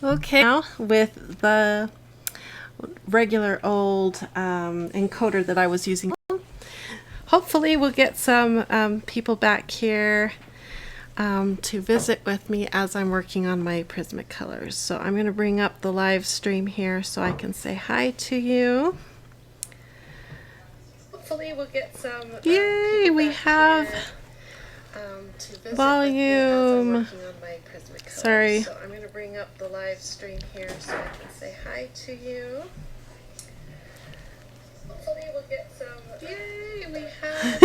Okay, now with the regular old encoder that I was using, hopefully we'll get some people back here to visit with me as I'm working on my Prismacolors. So I'm going to bring up the live stream here so I can say hi to you. Hopefully we'll get some yay, we have volume. Sorry. So I'm going to bring up the live stream here so I can say hi to you. Hopefully we'll get some yay, we have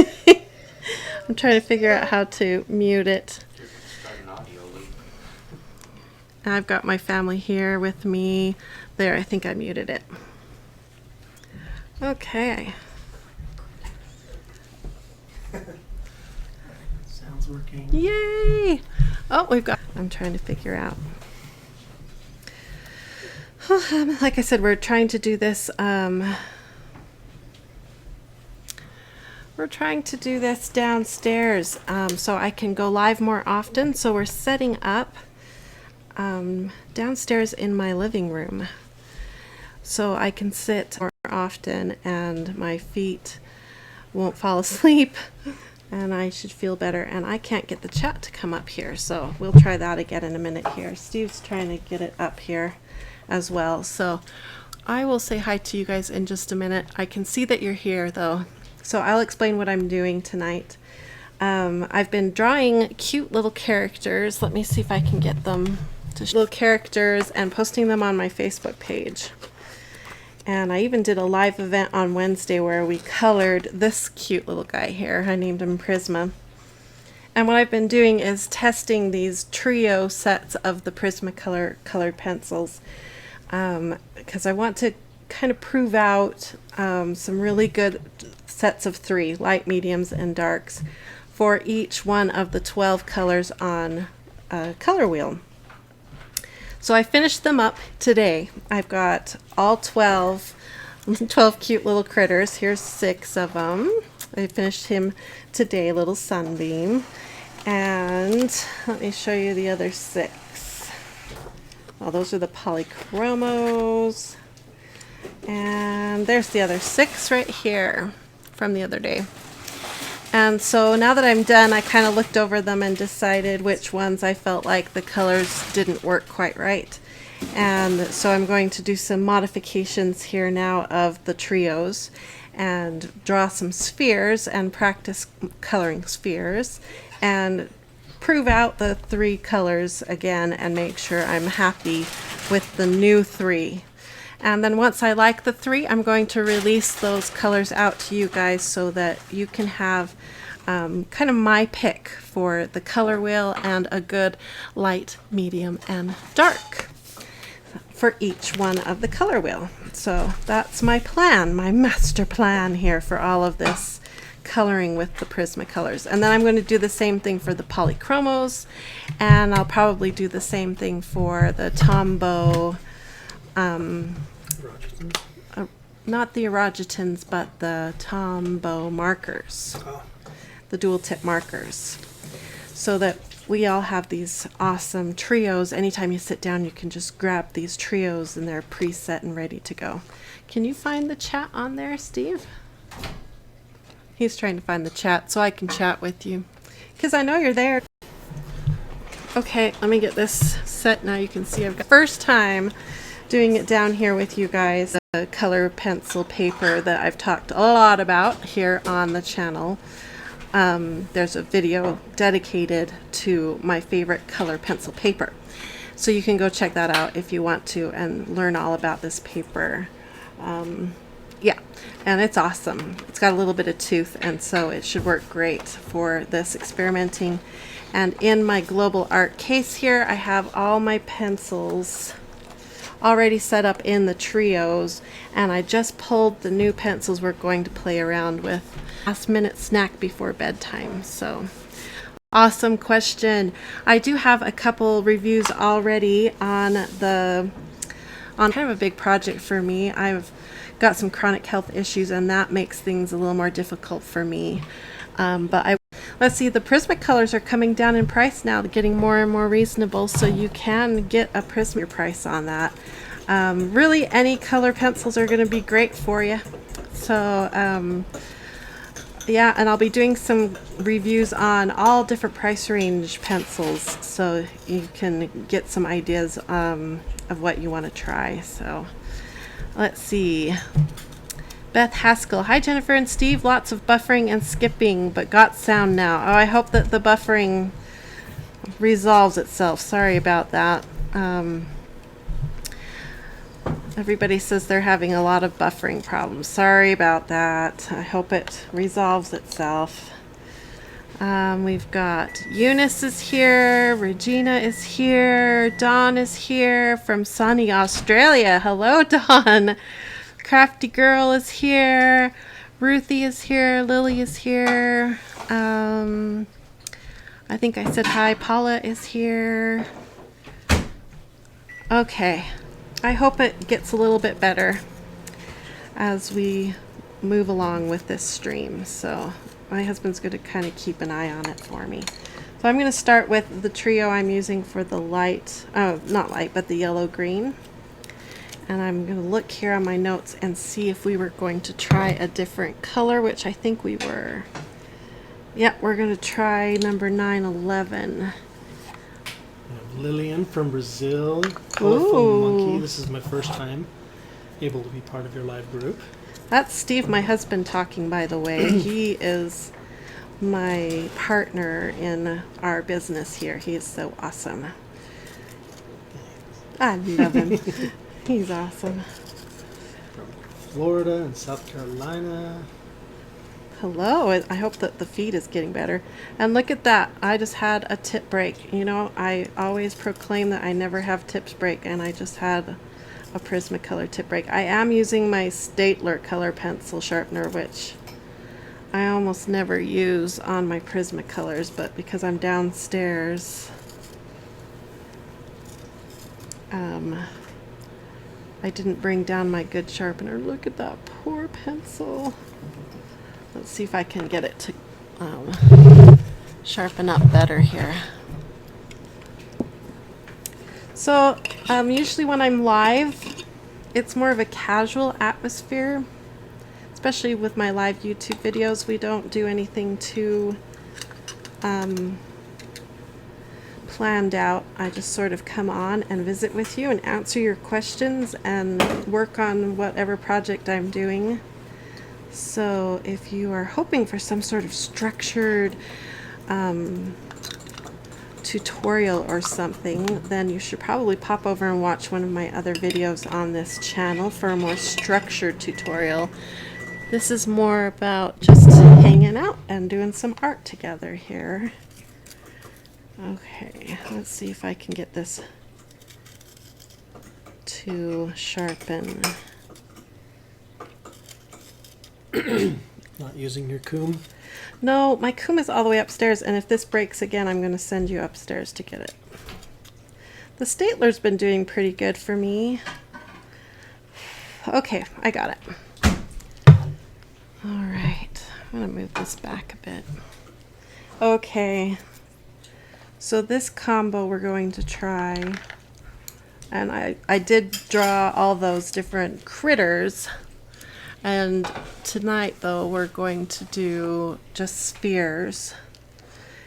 I'm trying to figure out how to mute it. I've got my family here with me. There, I think I muted it. Okay. Sounds working. Yay! Oh, we've got, I'm trying to figure out. Like I said, we're trying to do this, we're trying to do this downstairs so I can go live more often. So we're setting up downstairs in my living room so I can sit more often and my feet won't fall asleep and I should feel better. And I can't get the chat to come up here, so we'll try that again in a minute here. Steve's trying to get it up here as well, so I will say hi to you guys in just a minute. I can see that you're here though, so I'll explain what I'm doing tonight. I've been drawing cute little characters. Let me see if I can get them to little characters and posting them on my Facebook page. And I even did a live event on Wednesday where we colored this cute little guy here. I named him Prisma. And what I've been doing is testing these trio sets of the Prismacolor colored pencils because I want to kind of prove out some really good sets of 3 light, mediums, and darks for each one of the 12 colors on a color wheel. So I finished them up today. I've got all 12 cute little critters. Here's 6 of them. I finished him today, little Sunbeam. And let me show you the other 6. Well, those are the polychromos. And there's the other 6 right here from the other day. And so now that I'm done, I kind of looked over them and decided which ones I felt like the colors didn't work quite right. And so I'm going to do some modifications here now of the trios and draw some spheres and practice coloring spheres and prove out the 3 colors again and make sure I'm happy with the new 3. And then once I like the 3, I'm going to release those colors out to you guys so that you can have kind of my pick for the color wheel and a good light, medium, and dark for each one of the color wheel. So that's my plan, my master plan here for all of this coloring with the Prismacolors. And then I'm going to do the same thing for the polychromos, and I'll probably do the same thing for the Tombow not the Erogitins, but the Tombow markers, the dual tip markers, so that we all have these awesome trios. Anytime you sit down, you can just grab these trios and they're preset and ready to go. Can you find the chat on there, Steve? He's trying to find the chat so I can chat with you because I know you're there. Okay, let me get this set now. You can see I've got first time doing it down here with you guys. The color pencil paper that I've talked a lot about here on the channel. There's a video dedicated to my favorite color pencil paper, so you can go check that out if you want to and learn all about this paper. Yeah, and it's awesome. It's got a little bit of tooth, and so it should work great for this experimenting. And in my global art case here, I have all my pencils already set up in the trios, and I just pulled the new pencils we're going to play around with. Last minute snack before bedtime. So awesome question. I do have a couple reviews already on kind of a big project for me. I've got some chronic health issues, and that makes things a little more difficult for me. But Let's see, the Prismacolors are coming down in price now, getting more and more reasonable, so you can get a Prisma price on that. Really, any color pencils are going to be great for you. So, yeah, and I'll be doing some reviews on all different price range pencils, so you can get some ideas of what you want to try. So, let's see. Beth Haskell. Hi, Jennifer and Steve. Lots of buffering and skipping, but got sound now. Oh, I hope that the buffering resolves itself. Sorry about that. Everybody says they're having a lot of buffering problems. Sorry about that. I hope it resolves itself. We've got Eunice is here. Regina is here. Dawn is here from sunny Australia. Hello, Dawn. Crafty Girl is here. Ruthie is here. Lily is here. I think I said hi. Paula is here. Okay. I hope it gets a little bit better as we move along with this stream. So my husband's going to kind of keep an eye on it for me. So I'm going to start with the trio I'm using for the light, not light, but the yellow-green. And I'm going to look here on my notes and see if we were going to try a different color, which I think we were. Yeah, we're going to try number 911. Lillian from Brazil, Colorful Monkey. This is my first time able to be part of your live group. That's Steve, my husband, talking, by the way. He is my partner in our business here. He is so awesome. I love him. He's awesome. From Florida and South Carolina. Hello. I hope that the feed is getting better. And look at that. I just had a tip break. You know, I always proclaim that I never have tips break, and I just had a Prismacolor tip break. I am using my Staedtler color pencil sharpener, which I almost never use on my Prismacolors, but because I'm downstairs, I didn't bring down my good sharpener. Look at that poor pencil. Let's see if I can get it to sharpen up better here. So usually when I'm live, it's more of a casual atmosphere, especially with my live YouTube videos. We don't do anything too planned out. I just sort of come on and visit with you and answer your questions and work on whatever project I'm doing. So if you are hoping for some sort of structured tutorial or something, then you should probably pop over and watch one of my other videos on this channel for a more structured tutorial. This is more about just hanging out and doing some art together here. Okay, let's see if I can get this to sharpen. Not using your comb? No, my comb is all the way upstairs, and if this breaks again, I'm going to send you upstairs to get it. The Staedtler's been doing pretty good for me. Okay, I got it. All right, I'm going to move this back a bit. Okay, so this combo we're going to try, and I did draw all those different critters. And tonight, though, we're going to do just spheres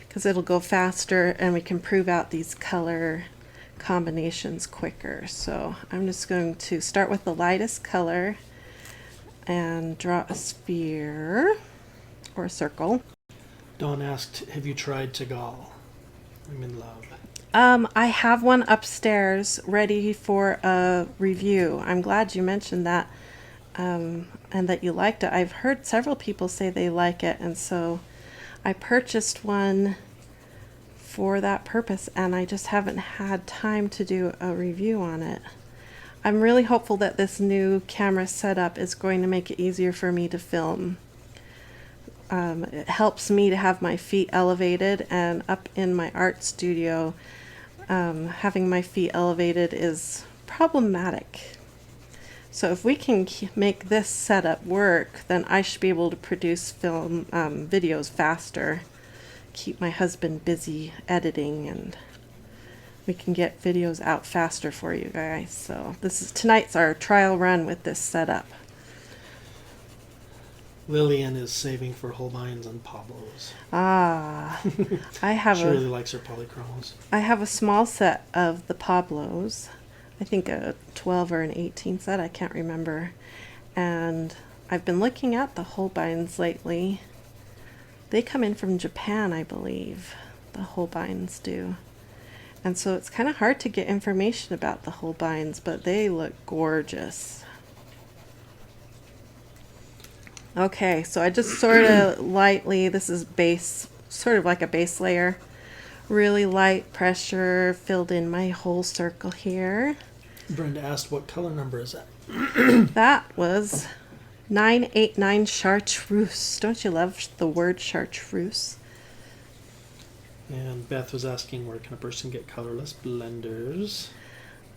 because it'll go faster and we can prove out these color combinations quicker. So I'm just going to start with the lightest color and draw a sphere or a circle. Dawn asked, have you tried Tagal? I'm in love. I have one upstairs ready for a review. I'm glad you mentioned that. And that you liked it. I've heard several people say they like it, and so I purchased one for that purpose, and I just haven't had time to do a review on it. I'm really hopeful that this new camera setup is going to make it easier for me to film. It helps me to have my feet elevated, and up in my art studio, having my feet elevated is problematic. So if we can make this setup work, then I should be able to produce film videos faster, keep my husband busy editing, and we can get videos out faster for you guys. So tonight's our trial run with this setup. Lillian is saving for Holbeins and Pablos. Ah, I have She really likes her polychromos. I have a small set of the Pablos. I think a 12 or an 18 set, I can't remember. And I've been looking at the Holbeins lately. They come in from Japan, I believe. The Holbeins do. And so it's kind of hard to get information about the Holbeins, but they look gorgeous. Okay, so I just sort of lightly, this is base, sort of like a base layer. Really light pressure, filled in my whole circle here. Brenda asked what color number is that? That was 989 chartreuse. Don't you love the word chartreuse? And Beth was asking where can a person get colorless blenders?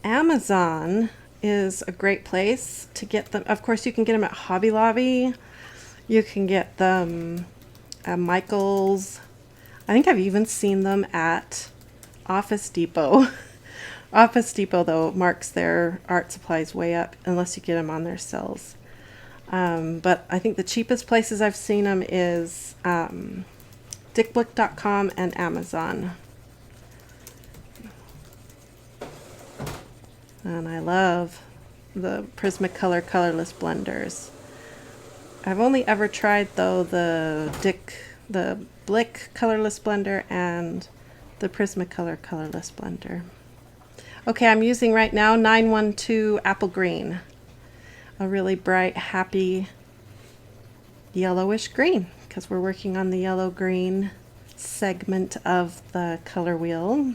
Amazon is a great place to get them. Of course, you can get them at Hobby Lobby. You can get them at Michael's. I think I've even seen them at Office Depot. Office Depot, though, marks their art supplies way up unless you get them on their sales. But I think the cheapest places I've seen them is dickbook.com and Amazon. And I love the Prismacolor colorless blenders. I've only ever tried, though, the Blick colorless blender and the Prismacolor colorless blender. Okay, I'm using right now 912 Apple Green. A really bright, happy yellowish green, because we're working on the yellow-green segment of the color wheel.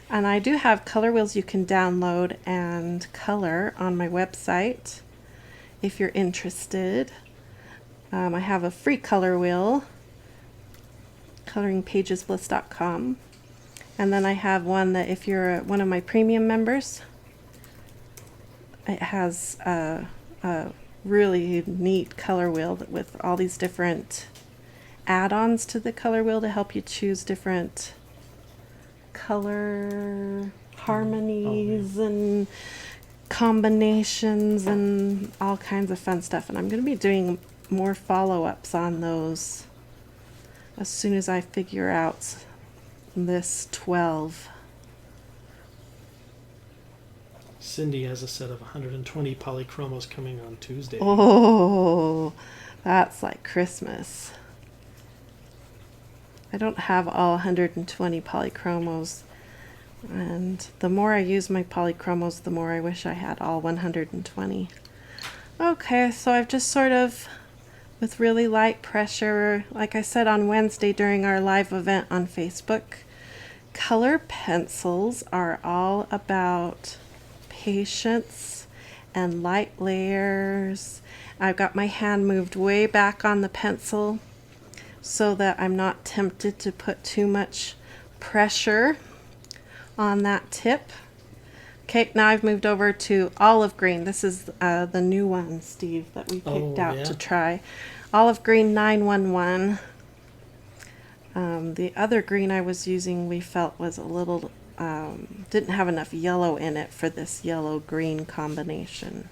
And I do have color wheels you can download and color on my website if you're interested. I have a free color wheel, coloringpagesbliss.com. And then I have one that if you're one of my premium members, it has a really neat color wheel with all these different add-ons to the color wheel to help you choose different color harmonies and combinations and all kinds of fun stuff. And I'm going to be doing more follow-ups on those as soon as I figure out this 12. Cindy has a set of 120 polychromos coming on Tuesday. Oh, that's like Christmas. I don't have all 120 polychromos, and the more I use my polychromos, the more I wish I had all 120. Okay, so I've just sort of, with really light pressure, like I said on Wednesday during our live event on Facebook, color pencils are all about patience and light layers. I've got my hand moved way back on the pencil so that I'm not tempted to put too much pressure on that tip. Okay, now I've moved over to olive green. This is the new one, Steve, that we picked out to try. Olive green 911. The other green I was using we felt was a little, didn't have enough yellow in it for this yellow-green combination.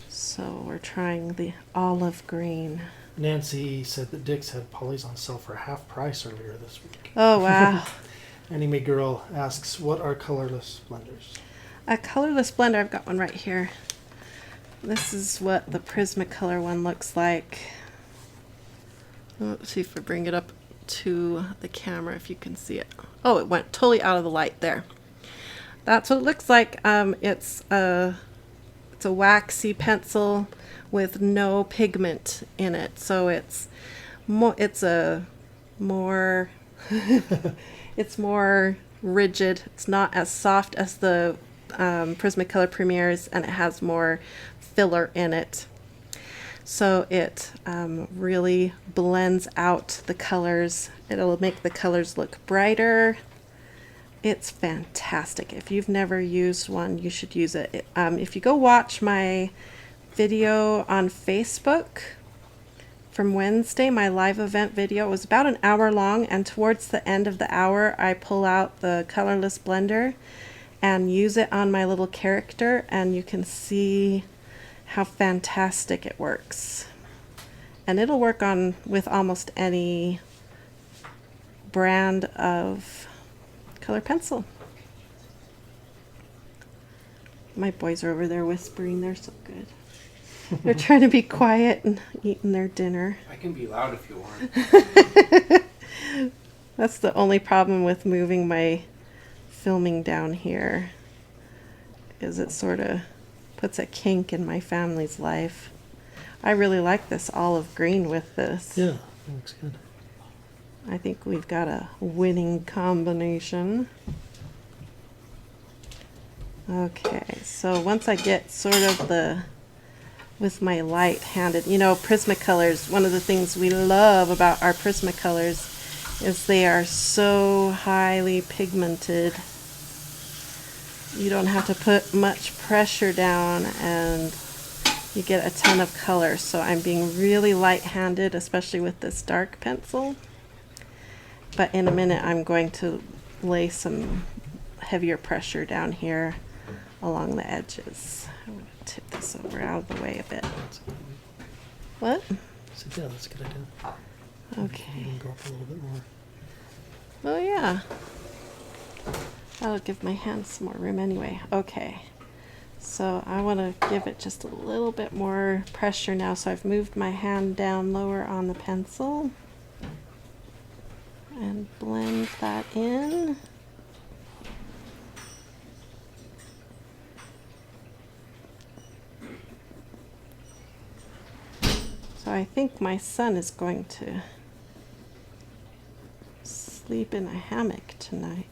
So we're trying the olive green. Nancy said that Dick's had polys on sale for half price earlier this week. Oh, wow. Anime Girl asks, what are colorless blenders? A colorless blender, I've got one right here. This is what the Prismacolor one looks like. Let's see if I bring it up to the camera if you can see it. Oh, it went totally out of the light there. That's what it looks like. It's a waxy pencil with no pigment in it, so it's more it's more rigid. It's not as soft as the Prismacolor Premiers, and it has more filler in it. So it really blends out the colors. It'll make the colors look brighter. It's fantastic. If you've never used one, you should use it. If you go watch my video on Facebook, from Wednesday, my live event video. It was about an hour long, and towards the end of the hour, I pull out the colorless blender and use it on my little character, and you can see how fantastic it works. And it'll work on with almost any brand of color pencil. My boys are over there whispering. They're so good. They're trying to be quiet and eating their dinner. I can be loud if you want. That's the only problem with moving my filming down here, is it sort of puts a kink in my family's life. I really like this olive green with this. Yeah, looks good. I think we've got a winning combination. Okay, so once I get sort of with my light-handed, you know, Prismacolors, one of the things we love about our Prismacolors is they are so highly pigmented. You don't have to put much pressure down and you get a ton of color. So I'm being really light-handed, especially with this dark pencil. But in a minute I'm going to lay some heavier pressure down here along the edges. I'm going to tip this over out of the way a bit. What? So yeah, that's a good idea. Okay. You can go up a little bit more. Oh yeah. That'll give my hands some more room anyway. Okay. So I want to give it just a little bit more pressure now. So I've moved my hand down lower on the pencil and blend that in. So I think my son is going to sleep in a hammock tonight.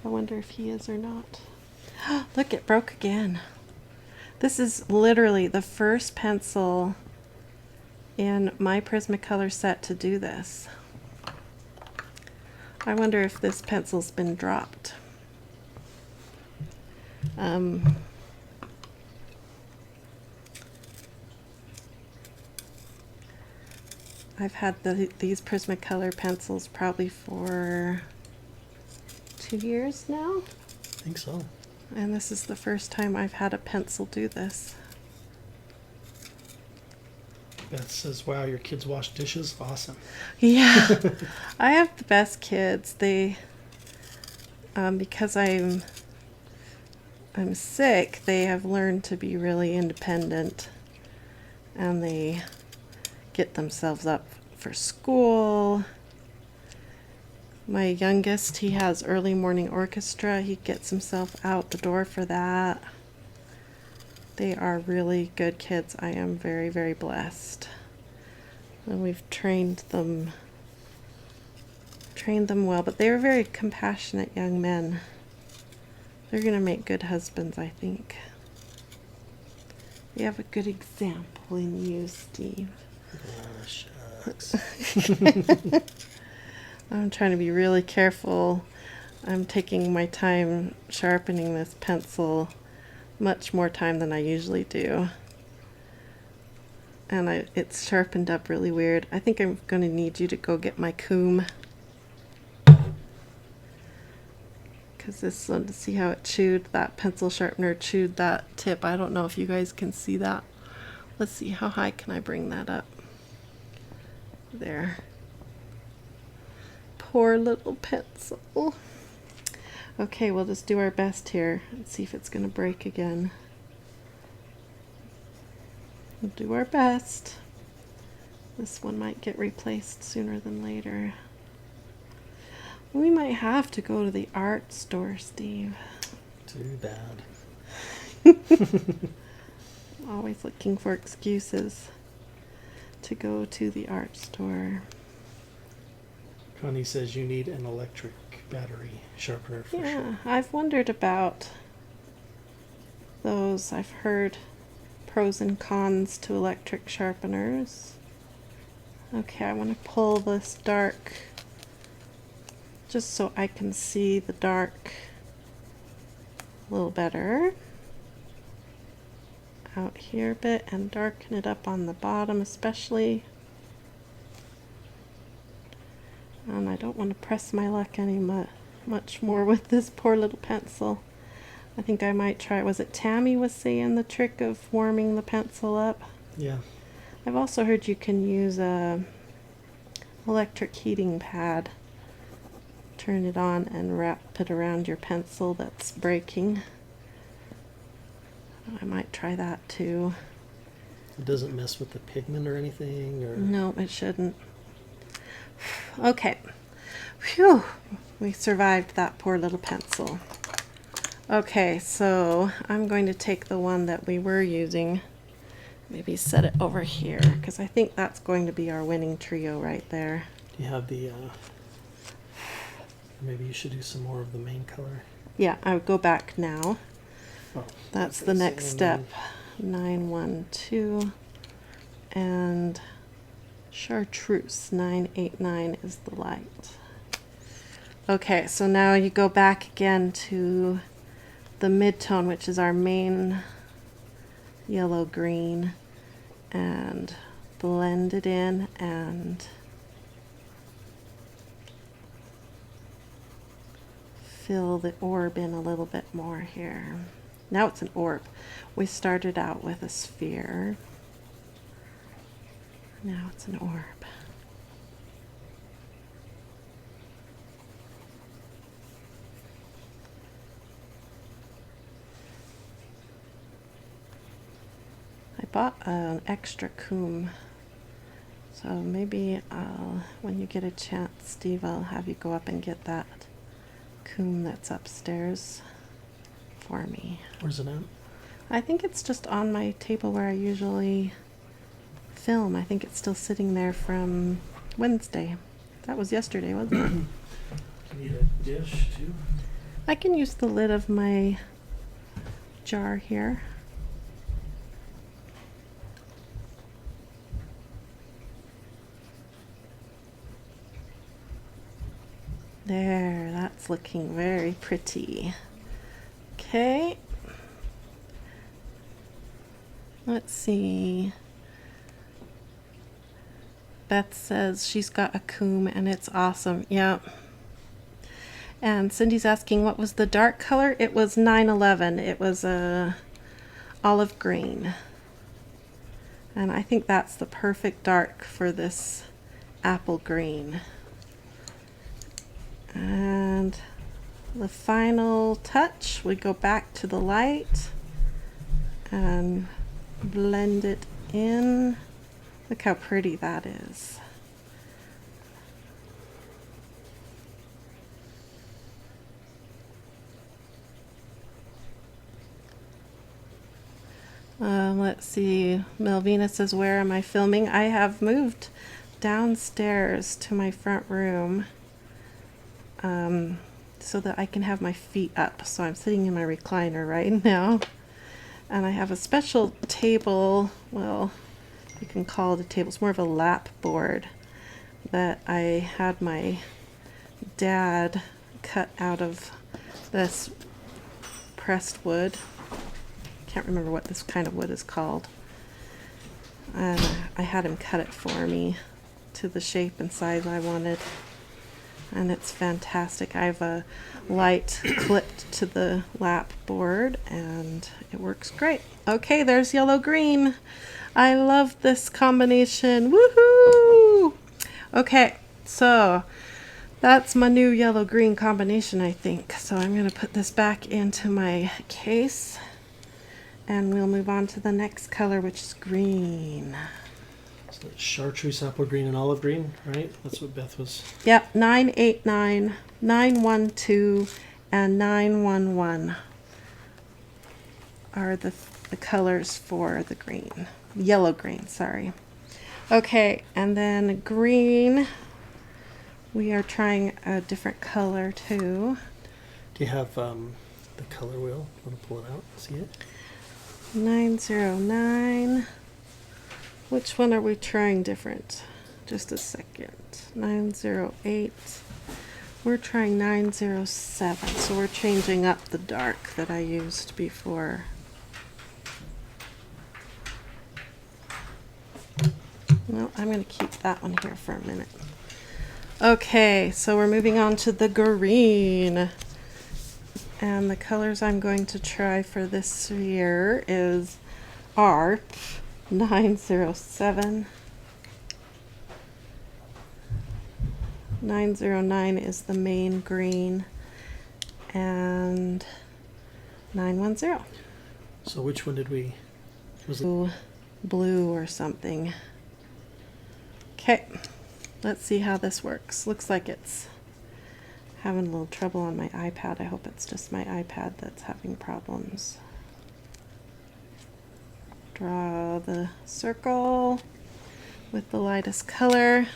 I wonder if he is or not. Look, it broke again. This is literally the first pencil in my Prismacolor set to do this. I wonder if this pencil's been dropped. I've had these Prismacolor pencils probably for 2 years now. I think so. And this is the first time I've had a pencil do this. Beth says, wow, your kids wash dishes? Awesome. Yeah. I have the best kids. They, because I'm sick, they have learned to be really independent. And they get themselves up for school. My youngest, he has early morning orchestra. He gets himself out the door for that. They are really good kids. I am very, very blessed. And we've trained them well, but they are very compassionate young men. They're going to make good husbands, I think. You have a good example in you, Steve. Oh, shucks. I'm trying to be really careful. I'm taking my time sharpening this pencil, much more time than I usually do. And it's sharpened up really weird. I think I'm going to need you to go get my comb. Because this one, to see how it chewed, that pencil sharpener chewed that tip. I don't know if you guys can see that. Let's see, how high can I bring that up? There. Poor little pencil. Okay, we'll just do our best here and see if it's going to break again. We'll do our best. This one might get replaced sooner than later. We might have to go to the art store, Steve. Too bad. Always looking for excuses to go to the art store. Connie says you need an electric battery sharpener for Yeah, sure. I've wondered about those. I've heard pros and cons to electric sharpeners. Okay, I want to pull this dark just so I can see the dark a little better. out here a bit and darken it up on the bottom especially. And I don't want to press my luck much more with this poor little pencil. I think I might try, was it Tammy was saying the trick of warming the pencil up? Yeah. I've also heard you can use a electric heating pad. Turn it on and wrap it around your pencil that's breaking. I might try that too. It doesn't mess with the pigment or anything, or No, it shouldn't. Okay. Phew. We survived that poor little pencil. Okay, so I'm going to take the one that we were using, maybe set it over here, because I think that's going to be our winning trio right there. do you have the? Maybe you should do some more of the main color. Yeah, I would go back now. Oh, That's okay, the so next step. 912 and chartreuse 989 is the light. Okay, so now you go back again to the mid-tone, which is our main yellow green, and blend it in and fill the orb in a little bit more here. Now it's an orb. We started out with a sphere. Now it's an orb. I bought an extra comb, so maybe when you get a chance, Steve, I'll have you go up and get that comb that's upstairs for me. Where's it at? I think it's just on my table where I usually film. I think it's still sitting there from Wednesday. That was yesterday, wasn't it? You need a dish too. I can use the lid of my jar here. There, that's looking very pretty. Okay. Let's see. Beth says she's got a comb and it's awesome. Yeah. And Cindy's asking what was the dark color? It was 911. It was a olive green. And I think that's the perfect dark for this apple green. And the final touch, we go back to the light and blend it in. Look how pretty that is. Let's see, Melvina says, where am I filming? I have moved downstairs to my front room so that I can have my feet up. So I'm sitting in my recliner right now. And I have a special table, well, you can call it a table. It's more of a lap board that I had my dad cut out of this pressed wood. Can't remember what this kind of wood is called. And I had him cut it for me to the shape and size I wanted. And it's fantastic. I have a light clipped to the lap board and it works great. Okay, there's yellow green. I love this combination. Woohoo! Okay, so that's my new yellow green combination, I think. So I'm going to put this back into my case and we'll move on to the next color, which is green. So that's chartreuse, apple green, and olive green, right? That's what Beth was. Yep, 989, 912, and 911 are the colors for the green. Yellow green, sorry. Okay, and then green, we are trying a different color too. Do you have the color wheel? Want to pull it out? See it? 909. Which one are we trying different? Just a second. 908. We're trying 907. So we're changing up the dark that I used before. Well, I'm going to keep that one here for a minute. Okay, so we're moving on to the green. And the colors I'm going to try for this sphere are 907. 909 is the main green, and 910. So which one did we? Was it Blue or something. Okay, let's see how this works. Looks like it's having a little trouble on my iPad. I hope it's just my iPad that's having problems. Draw the circle with the lightest color.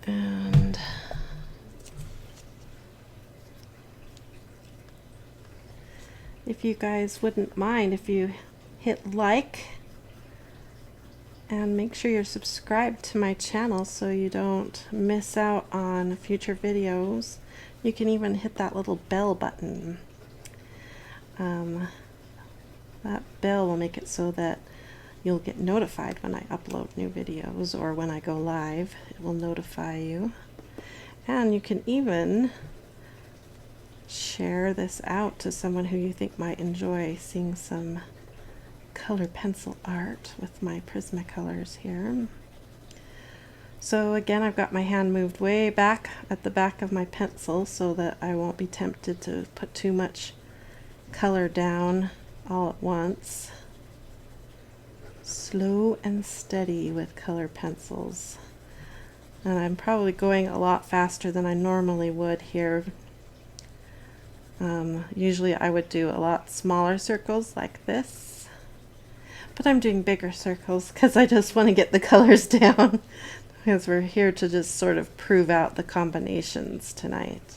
And if you guys wouldn't mind if you hit like and make sure you're subscribed to my channel so you don't miss out on future videos. You can even hit that little bell button. That bell will make it so that you'll get notified when I upload new videos, or when I go live, it will notify you. And you can even share this out to someone who you think might enjoy seeing some color pencil art with my Prismacolors here. So again, I've got my hand moved way back at the back of my pencil so that I won't be tempted to put too much color down all at once. Slow and steady with color pencils. And I'm probably going a lot faster than I normally would here. Usually I would do a lot smaller circles like this, but I'm doing bigger circles because I just want to get the colors down, because we're here to just sort of prove out the combinations tonight.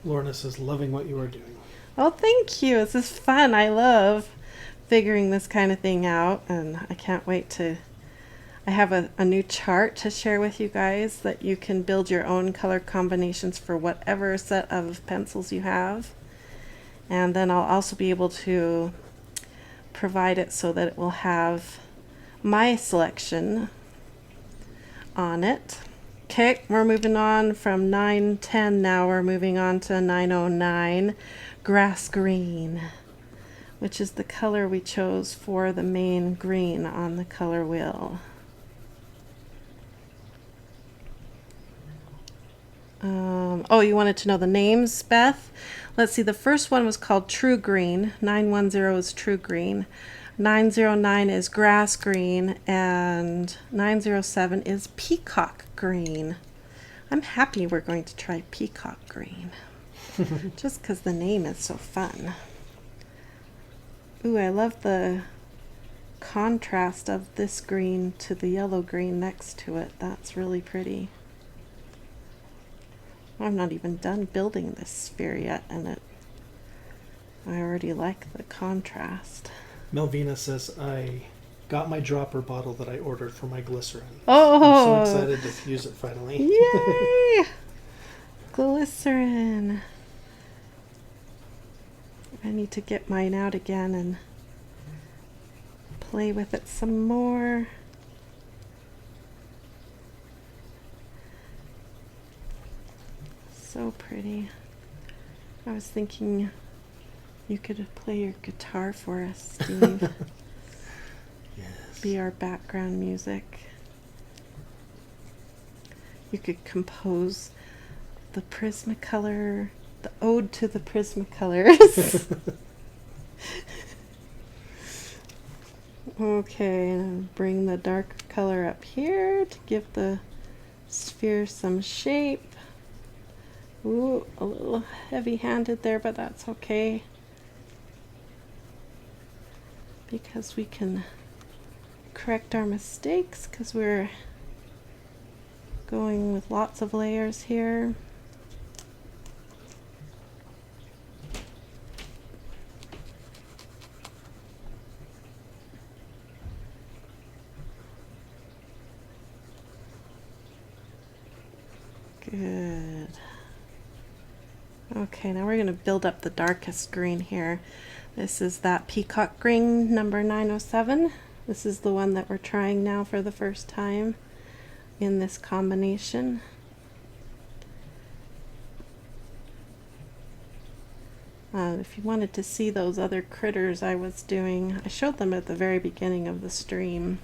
Lorna says, loving what you are doing. Oh, thank you. This is fun. I love figuring this kind of thing out, and I can't wait to... I have a new chart to share with you guys that you can build your own color combinations for whatever set of pencils you have. And then I'll also be able to provide it so that it will have my selection on it. Okay, we're moving on from 910 now. We're moving on to 909, grass green, which is the color we chose for the main green on the color wheel. Oh, you wanted to know the names, Beth? Let's see, the first one was called True Green. 910 is True Green. 909 is Grass Green, and 907 is Peacock Green. I'm happy we're going to try Peacock Green, just because the name is so fun. Ooh, I love the contrast of this green to the yellow green next to it. That's really pretty. I'm not even done building this sphere yet, and I already like the contrast. Melvina says, I got my dropper bottle that I ordered for my glycerin. Oh! I'm so excited to fuse it finally. Yay! Glycerin. I need to get mine out again and play with it some more. So pretty. I was thinking you could play your guitar for us, Steve. Yes. Be our background music. You could compose the Prismacolor, the ode to the Prismacolors. Okay, and bring the dark color up here to give the sphere some shape. Ooh, a little heavy-handed there, but that's okay, because we can correct our mistakes because we're going with lots of layers here. Good. Okay, now we're going to build up the darkest green here. This is that Peacock Green number 907. This is the one that we're trying now for the first time in this combination. If you wanted to see those other critters I was doing, I showed them at the very beginning of the stream.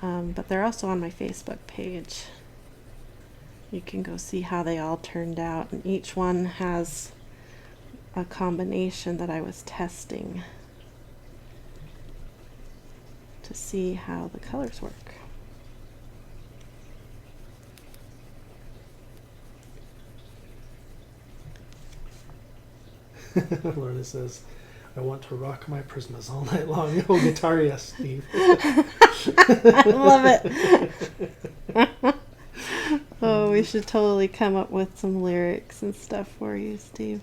But they're also on my Facebook page. You can go see how they all turned out, and each one has a combination that I was testing to see how the colors work. Lorna says, I want to rock my Prismas all night long. Oh, guitar, yes, Steve. I love it. Oh, we should totally come up with some lyrics and stuff for you, Steve.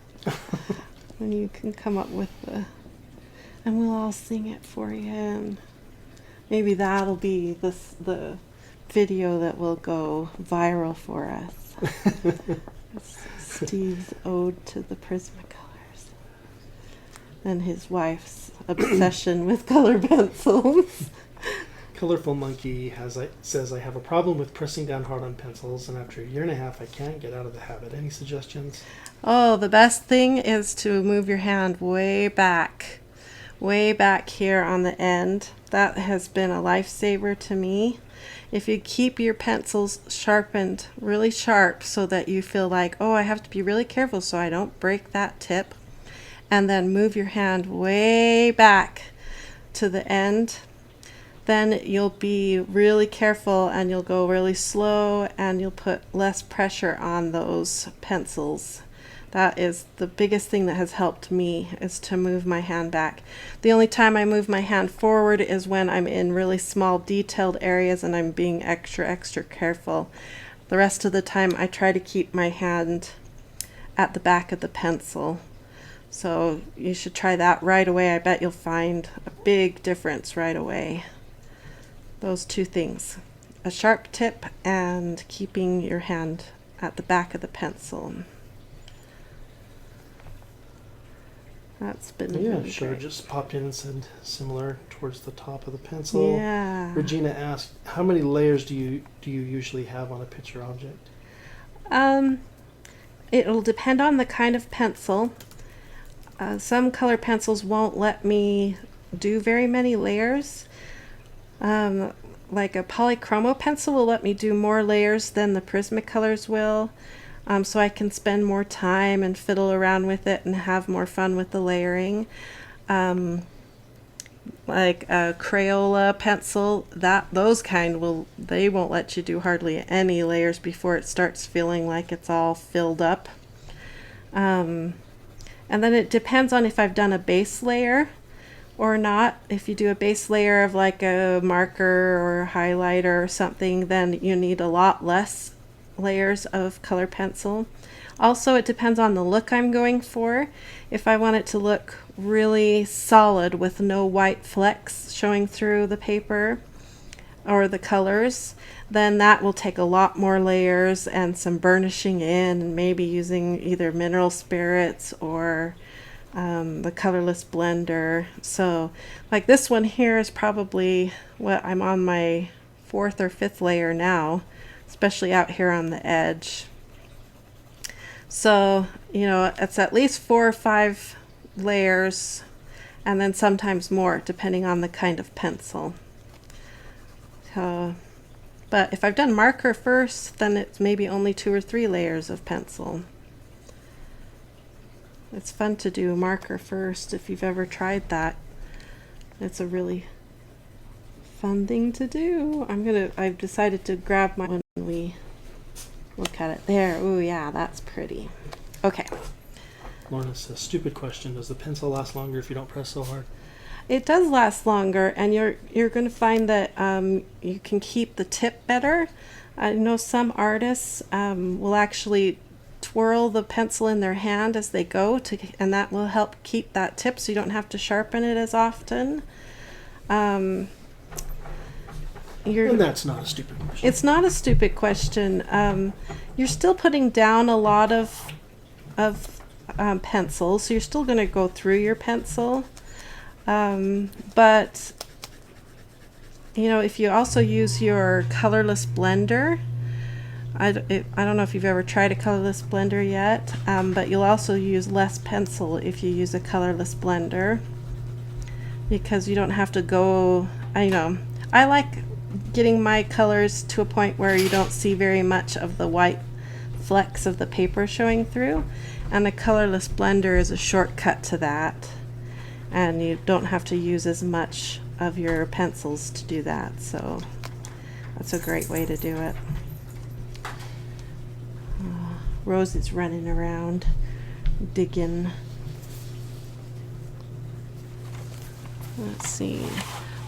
And you can come up with and we'll all sing it for you. And maybe that'll be the video that will go viral for us. It's Steve's ode to the Prismacolors and his wife's obsession with color pencils. Colorful Monkey says, I have a problem with pressing down hard on pencils, and after a year and a half, I can't get out of the habit. Any suggestions? Oh, the best thing is to move your hand way back here on the end. That has been a lifesaver to me. If you keep your pencils sharpened really sharp so that you feel like, oh, I have to be really careful so I don't break that tip, and then move your hand way back to the end, then you'll be really careful and you'll go really slow and you'll put less pressure on those pencils. That is the biggest thing that has helped me, is to move my hand back. The only time I move my hand forward is when I'm in really small detailed areas and I'm being extra careful. The rest of the time I try to keep my hand at the back of the pencil. So you should try that right away. I bet you'll find a big difference right away. Those two things, a sharp tip and keeping your hand at the back of the pencil. That's been really sure. great. Just popped in and said similar towards the top of the pencil. Yeah. Regina asked, how many layers do you usually have on a picture object? It'll depend on the kind of pencil. Some color pencils won't let me do very many layers. Like a polychromo pencil will let me do more layers than the Prismacolors will, so I can spend more time and fiddle around with it and have more fun with the layering. Like a Crayola pencil, those kind they won't let you do hardly any layers before it starts feeling like it's all filled up. And then it depends on if I've done a base layer or not. If you do a base layer of like a marker or a highlighter or something, then you need a lot less layers of color pencil. Also, it depends on the look I'm going for. If I want it to look really solid with no white flecks showing through the paper or the colors, then that will take a lot more layers and some burnishing in, and maybe using either mineral spirits or the colorless blender. So like this one here is probably what I'm on my 4th or 5th layer now, especially out here on the edge. So, you know, it's at least 4 or 5 layers, and then sometimes more depending on the kind of pencil. But if I've done marker first, then it's maybe only 2 or 3 layers of pencil. It's fun to do marker first if you've ever tried that. It's a really fun thing to do. I've decided to grab my one when we look at it there. Ooh, yeah, that's pretty. Okay. Lorna says, stupid question. Does the pencil last longer if you don't press so hard? It does last longer, and you're going to find that you can keep the tip better. I know some artists will actually twirl the pencil in their hand as they go, and that will help keep that tip so you don't have to sharpen it as often. And that's not a stupid question. It's not a stupid question. You're still putting down a lot of pencil, so you're still going to go through your pencil. But You know, if you also use your colorless blender, I don't know if you've ever tried a colorless blender yet, but you'll also use less pencil if you use a colorless blender, because you don't have to go, I like getting my colors to a point where you don't see very much of the white flecks of the paper showing through, and the colorless blender is a shortcut to that, and you don't have to use as much of your pencils to do that, so that's a great way to do it. Rose is running around digging. Let's see,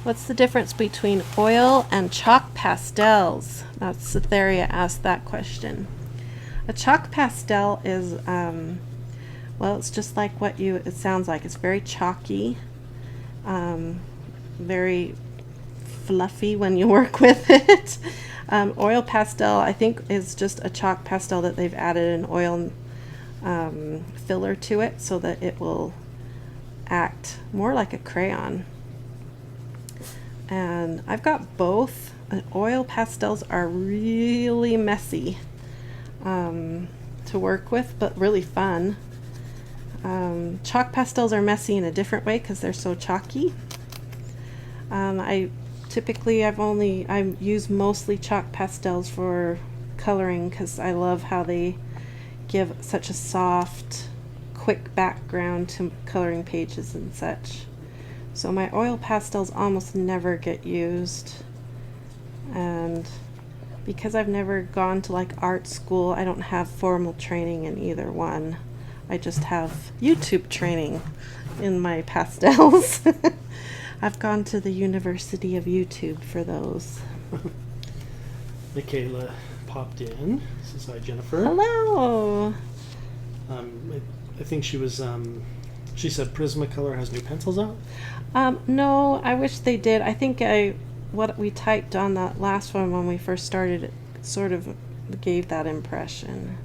what's the difference between oil and chalk pastels? That's Cytherea asked that question. A chalk pastel is well, it's just like it sounds like. It's very chalky, very fluffy when you work with it. Oil pastel, I think, is just a chalk pastel that they've added an oil filler to it so that it will act more like a crayon. And I've got both. Oil pastels are really messy to work with, but really fun. Chalk pastels are messy in a different way because they're so chalky. I use mostly chalk pastels for coloring because I love how they give such a soft, quick background to coloring pages and such. So my oil pastels almost never get used, and because I've never gone to like art school, I don't have formal training in either one. I just have YouTube training in my pastels. I've gone to the University of YouTube for those. Michaela popped in. This is hi, Jennifer. Hello. I think she was. She said Prismacolor has new pencils out. No, I wish they did. I think what we typed on that last one when we first started, it sort of gave that impression.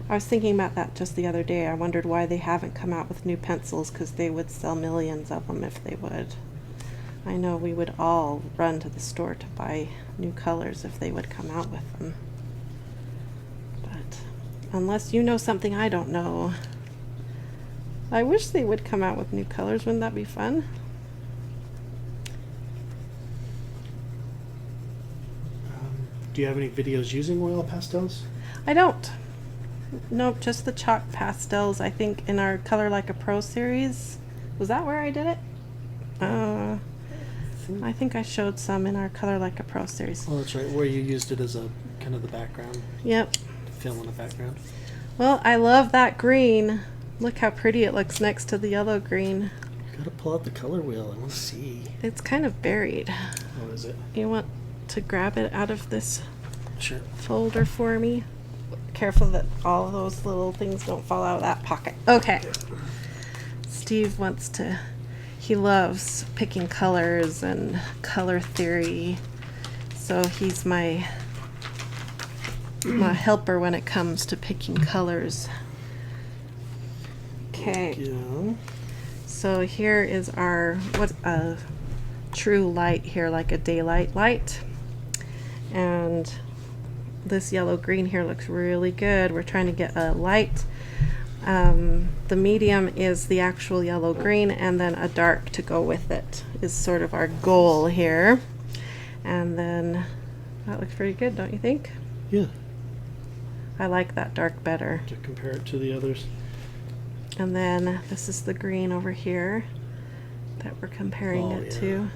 I was thinking about that just the other day. I wondered why they haven't come out with new pencils, because they would sell millions of them if they would. I know we would all run to the store to buy new colors if they would come out with them. But unless you know something I don't know, I wish they would come out with new colors. Wouldn't that be fun? Do you have any videos using oil pastels? I don't. Nope, just the chalk pastels. I think in our Color Like a Pro series. Was that where I did it? I think I showed some in our Color Like a Pro series. Oh, that's right, where you used it as a kind of the background. Yep. Fill in the background. Well, I love that green. Look how pretty it looks next to the yellow green. You gotta pull out the color wheel. I want to see. It's kind of buried. Oh, is it? You want to grab it out of this Sure. folder for me? Careful that all of those little things don't fall out of that pocket. Okay. Steve he loves picking colors and color theory. So he's my helper when it comes to picking colors. Okay. Yeah. So here is what's a true light here, like a daylight light. And this yellow green here looks really good. We're trying to get a light. The medium is the actual yellow green, and then a dark to go with it is sort of our goal here. And then that looks pretty good, don't you think? Yeah. I like that dark better. To compare it to the others. And then this is the green over here that we're comparing it to.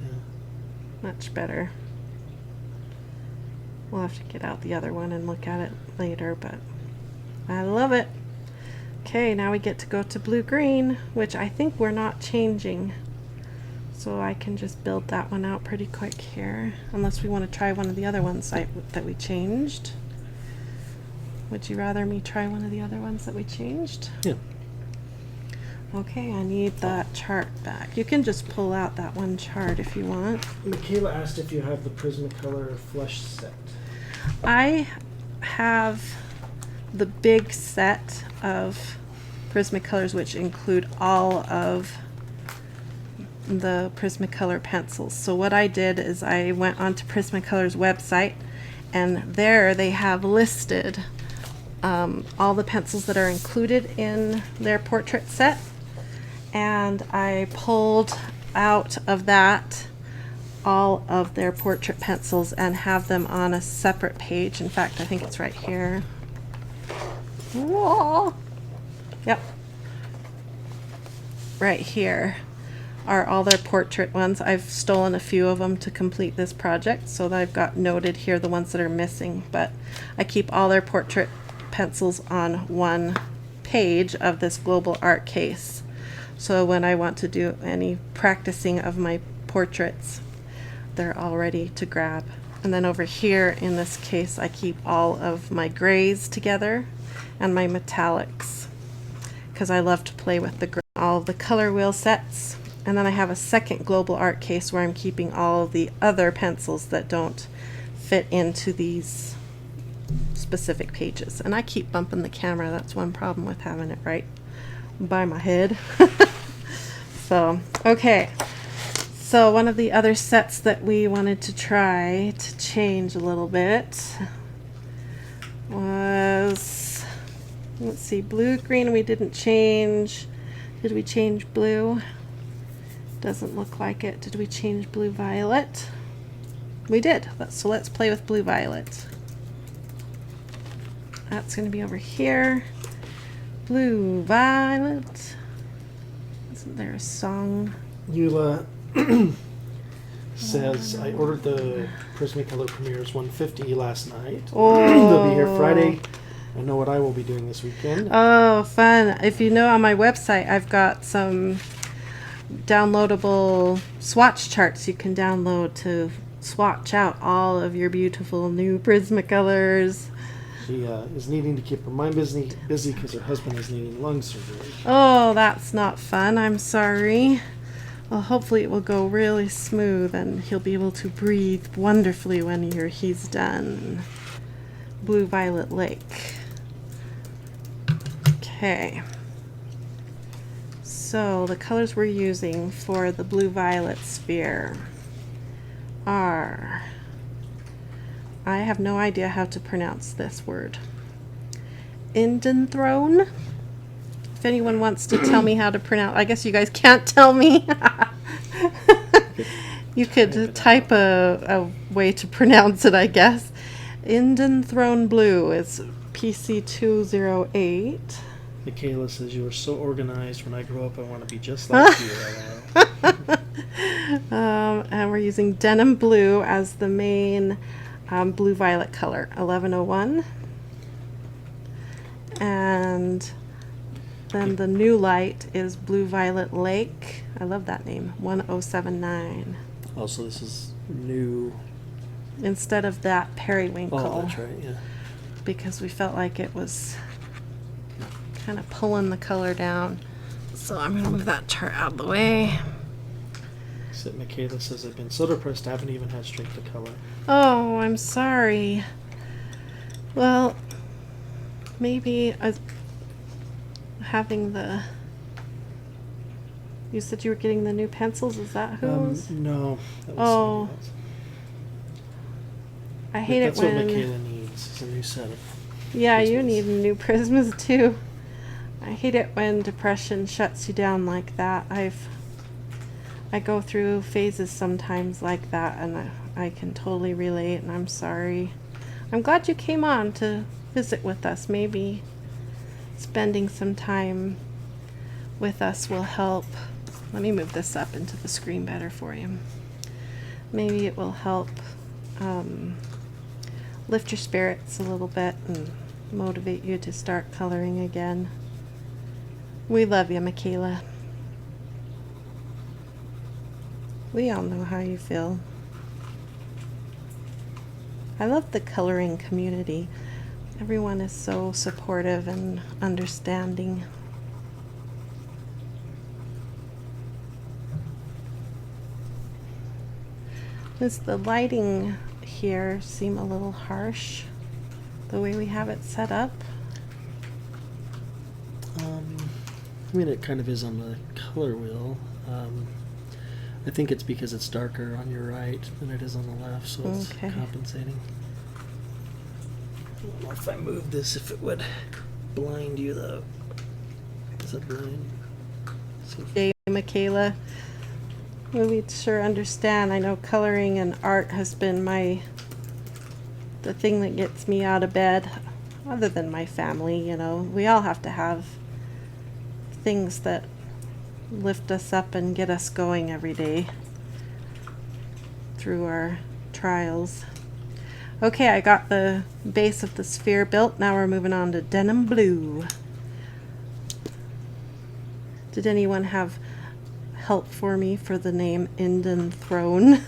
Yeah. Much better. We'll have to get out the other one and look at it later, but I love it. Okay, now we get to go to blue-green, which I think we're not changing. So I can just build that one out pretty quick here, unless we want to try one of the other ones that we changed. Would you rather me try one of the other ones that we changed? Yeah. Okay, I need that chart back. You can just pull out that one chart if you want. Michaela asked if you have the Prismacolor flush set. I have the big set of Prismacolors, which include all of the Prismacolor pencils. So what I did is I went onto Prismacolor's website, and there they have listed all the pencils that are included in their portrait set, and I pulled out of that all of their portrait pencils and have them on a separate page. In fact, I think it's right here. Whoa. Yep. Right here are all their portrait ones. I've stolen a few of them to complete this project, so that I've got noted here the ones that are missing, but I keep all their portrait pencils on one page of this global art case. So when I want to do any practicing of my portraits, they're all ready to grab. And then over here in this case, I keep all of my grays together and my metallics, because I love to play with all of the color wheel sets. And then I have a second global art case where I'm keeping all of the other pencils that don't fit into these specific pages. And I keep bumping the camera. That's one problem with having it right by my head. So, okay. So one of the other sets that we wanted to try to change a little bit was, let's see, blue, green we didn't change. Did we change blue? Doesn't look like it. Did we change blue violet? We did. So let's play with blue violet. That's going to be over here. Blue violet. Isn't there a song? Eula says, I ordered the Prismacolor Premier's 150 last night. Oh. They'll be here Friday. I know what I will be doing this weekend. Oh, fun. If you know, on my website, I've got some downloadable swatch charts you can download to swatch out all of your beautiful new Prismacolors. She is needing to keep her mind busy because her husband is needing lung surgery. Oh, that's not fun. I'm sorry. Well, hopefully it will go really smooth and he'll be able to breathe wonderfully when he's done. Blue Violet Lake. Okay. So the colors we're using for the blue violet sphere are, I have no idea how to pronounce this word. Indanthrone. If anyone wants to tell me how to pronounce, I guess you guys can't tell me. You could type a way to pronounce it, I guess. Indanthrone Blue is PC208. Michaela says, you are so organized. When I grow up, I want to be just like you. And we're using Denim Blue as the main blue violet color, 1101. And then the new light is Blue Violet Lake. I love that name, 1079. Also, this is new. Instead of that periwinkle. Oh, that's right, yeah. Because we felt like it was kind of pulling the color down. So I'm going to move that chart out of the way. Except Michaela says, I've been so depressed I haven't even had strength to color. Oh, I'm sorry. Well, maybe having the... You said you were getting the new pencils, is that who's? No. That was Oh. somebody else. I hate That's it when... what Michaela needs, is a new set of Yeah, you Prismas. need new Prismas too. I hate it when depression shuts you down like that. I go through phases sometimes like that, and I can totally relate, and I'm sorry. I'm glad you came on to visit with us. Maybe spending some time with us will help. Let me move this up into the screen better for you. Maybe it will help lift your spirits a little bit and motivate you to start coloring again. We love you, Michaela. We all know how you feel. I love the coloring community. Everyone is so supportive and understanding. Does the lighting here seem a little harsh, the way we have it set up? I mean, it kind of is on the color wheel. I think it's because it's darker on your right than it is on the left, so it's Okay. compensating. I don't know if I move this, if it would blind you though. Does it blind? So Hey, Michaela. Well, we sure understand. I know coloring and art has been the thing that gets me out of bed, other than my family, you know. We all have to have things that lift us up and get us going every day through our trials. Okay, I got the base of the sphere built. Now we're moving on to denim blue. Did anyone have help for me for the name Indian Throne?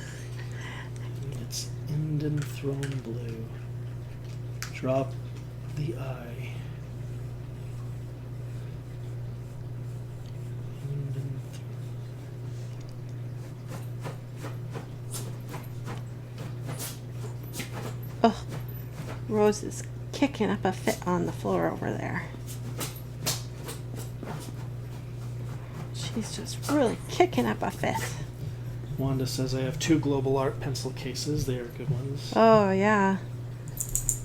it's Indian Throne Blue. Drop the eye. Indian Oh, Rose is kicking up a fit on the floor over there. She's just really kicking up a fit. Wanda says I have 2 global art pencil cases. They are good ones. Oh, yeah.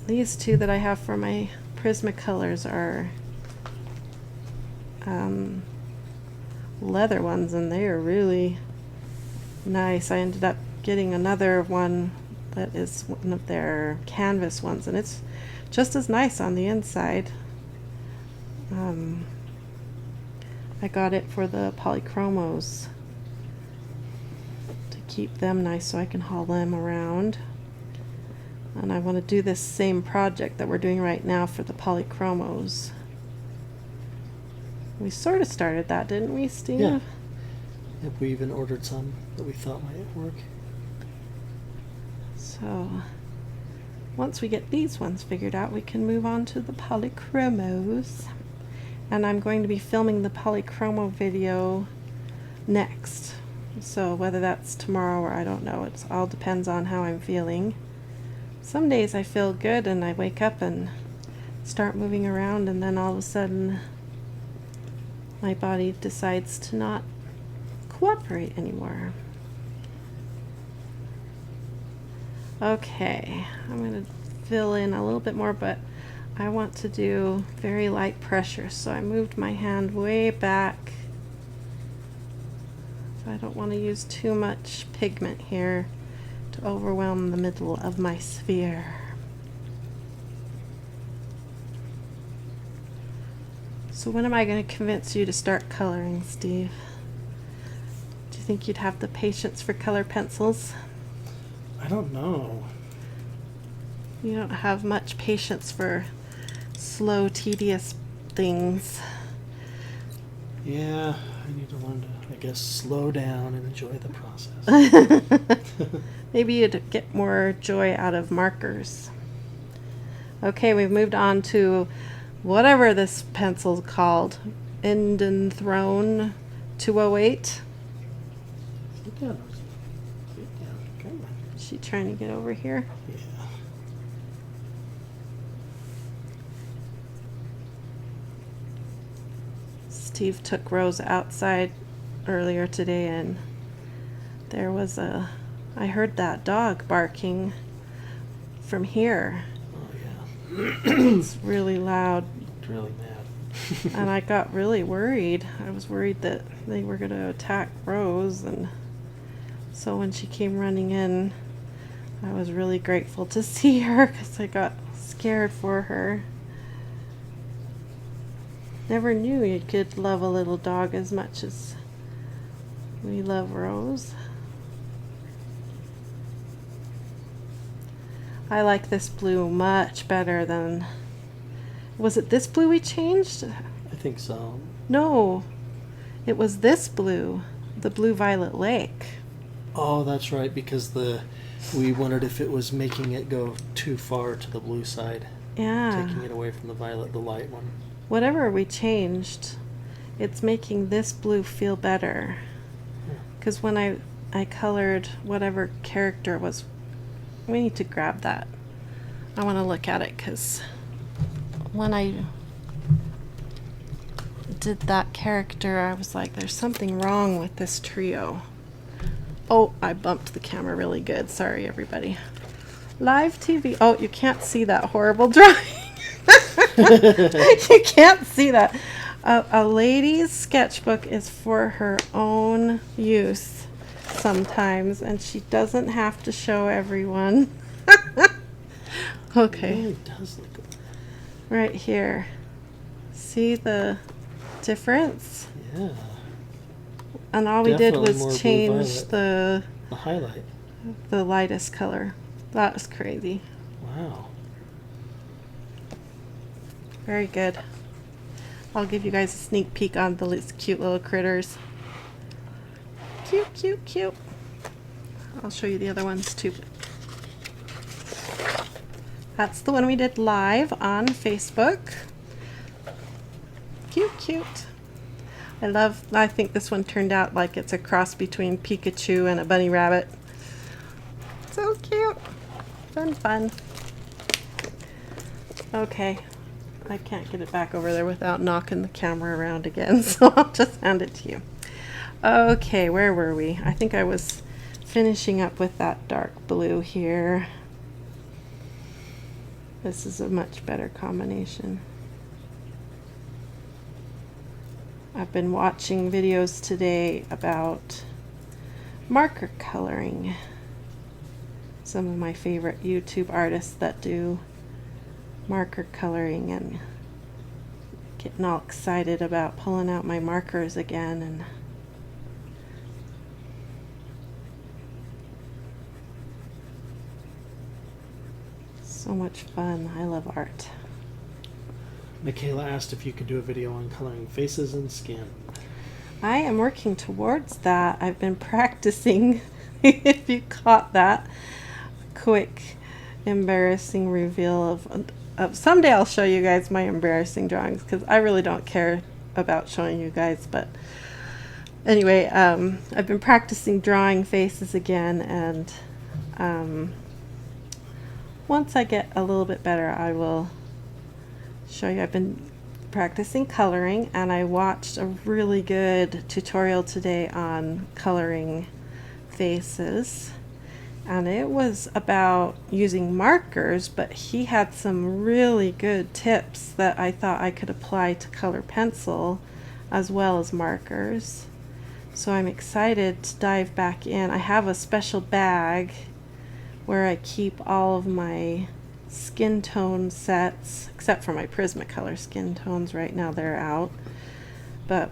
These 2 that I have for my Prismacolors are leather ones, and they are really nice. I ended up getting another one that is one of their canvas ones, and it's just as nice on the inside. I got it for the polychromos to keep them nice so I can haul them around. And I want to do this same project that we're doing right now for the polychromos. We sort of started that, didn't we, Steve? Yeah. Yep, we even ordered some that we thought might work. So once we get these ones figured out, we can move on to the polychromos. And I'm going to be filming the polychromo video next. So whether that's tomorrow or I don't know, it all depends on how I'm feeling. Some days I feel good and I wake up and start moving around, and then all of a sudden my body decides to not cooperate anymore. Okay, I'm going to fill in a little bit more, but I want to do very light pressure, so I moved my hand way back. I don't want to use too much pigment here to overwhelm the middle of my sphere. So when am I going to convince you to start coloring, Steve? Do you think you'd have the patience for color pencils? I don't know. You don't have much patience for slow, tedious things. Yeah, I need to learn to, I guess, slow down and enjoy the process. Maybe you'd get more joy out of markers. Okay, we've moved on to whatever this pencil's called. Indian Throne 208. Sit down, Rosie. Sit down. Come on. Is she trying to get over here? Yeah. Steve took Rose outside earlier today, and there was I heard that dog barking from here. Oh, yeah. It's really loud, Looked really mad. and I got really worried. I was worried that they were going to attack Rose, and so when she came running in, I was really grateful to see her because I got scared for her. Never knew you could love a little dog as much as we love Rose. I like this blue much better than... Was it this blue we changed? I think so. No, it was this blue, the Blue Violet Lake. Oh, that's right, because we wondered if it was making it go too far to the blue side, Yeah. taking it away from the violet, the light one. Whatever we changed, it's making this blue feel better. Because when I colored whatever character was... We need to grab that. I want to look at it because when I did that character, I was like, there's something wrong with this trio. Oh, I bumped the camera really good. Sorry, everybody. Live TV. Oh, you can't see that horrible drawing. You can't see that. A lady's sketchbook is for her own use sometimes, and she doesn't have to show everyone. It Okay, really does look good. right here. See the difference? Yeah. And all we did Definitely more was blue change violet. The highlight. the lightest color. That was crazy. Wow. Very good. I'll give you guys a sneak peek on the cute little critters. Cute, cute, cute. I'll show you the other ones too. That's the one we did live on Facebook. Cute, cute. I think this one turned out like it's a cross between Pikachu and a bunny rabbit. So cute. Fun, fun. Okay. I can't get it back over there without knocking the camera around again, so I'll just hand it to you. Okay, where were we? I think I was finishing up with that dark blue here. This is a much better combination. I've been watching videos today about marker coloring. Some of my favorite YouTube artists that do marker coloring, and getting all excited about pulling out my markers again. And so much fun. I love art. Michaela asked if you could do a video on coloring faces and skin. I am working towards that. I've been practicing. If you caught that quick embarrassing reveal of someday I'll show you guys my embarrassing drawings, because I really don't care about showing you guys. But anyway, I've been practicing drawing faces again, and once I get a little bit better, I will show you. I've been practicing coloring, and I watched a really good tutorial today on coloring faces, and it was about using markers, but he had some really good tips that I thought I could apply to color pencil as well as markers. So I'm excited to dive back in. I have a special bag where I keep all of my skin tone sets, except for my Prismacolor skin tones. Right now they're out, but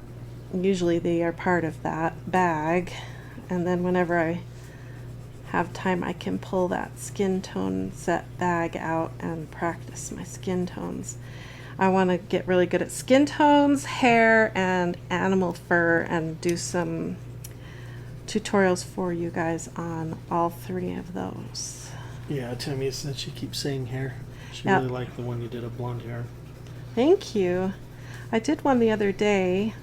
usually they are part of that bag, and then whenever I have time I can pull that skin tone set bag out and practice my skin tones. I want to get really good at skin tones, hair, and animal fur, and do some tutorials for you guys on all three of those. Yeah, Tammy said she keeps saying hair. She Yeah. really liked the one you did of blonde hair. Thank you. I did one the other day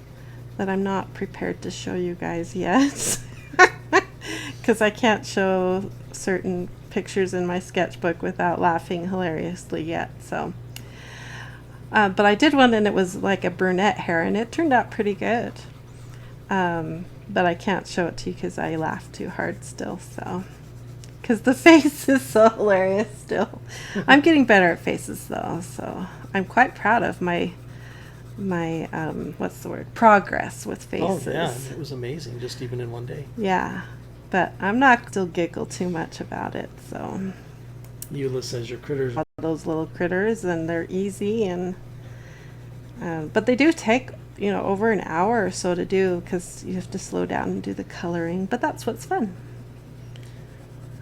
that I'm not prepared to show you guys yet, because I can't show certain pictures in my sketchbook without laughing hilariously yet. So, but I did one, and it was like a brunette hair, and it turned out pretty good. But I can't show it to you because I laugh too hard still. So, because the face is so hilarious still. I'm getting better at faces though, so I'm quite proud of my what's the word, progress with faces. Oh yeah, it was amazing, just even in one day. Yeah, but I'm not still giggle too much about it. So Eula says your critters. those little critters, and they're easy, and but they do take over an hour or so to do, because you have to slow down and do the coloring. But that's what's fun.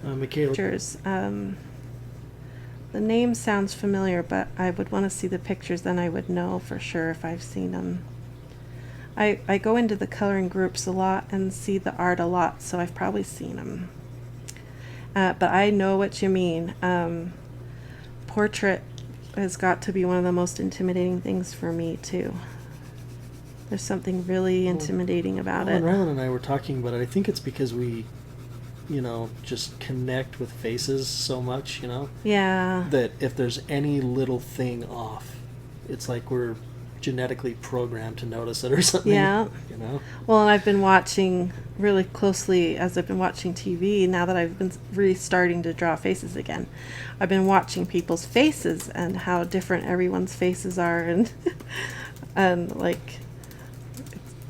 Michaela. Pictures. The name sounds familiar, but I would want to see the pictures, then I would know for sure if I've seen them. I go into the coloring groups a lot and see the art a lot, so I've probably seen them. But I know what you mean. Portrait has got to be one of the most intimidating things for me too. There's something really intimidating about it. Rylan and I were talking about it. I think it's because we, just connect with faces so much, Yeah. that if there's any little thing off, it's like we're genetically programmed to notice it or something. Yeah. You know? Well, and I've been watching really closely as I've been watching TV, now that I've been restarting to draw faces again. I've been watching people's faces and how different everyone's faces are, and and like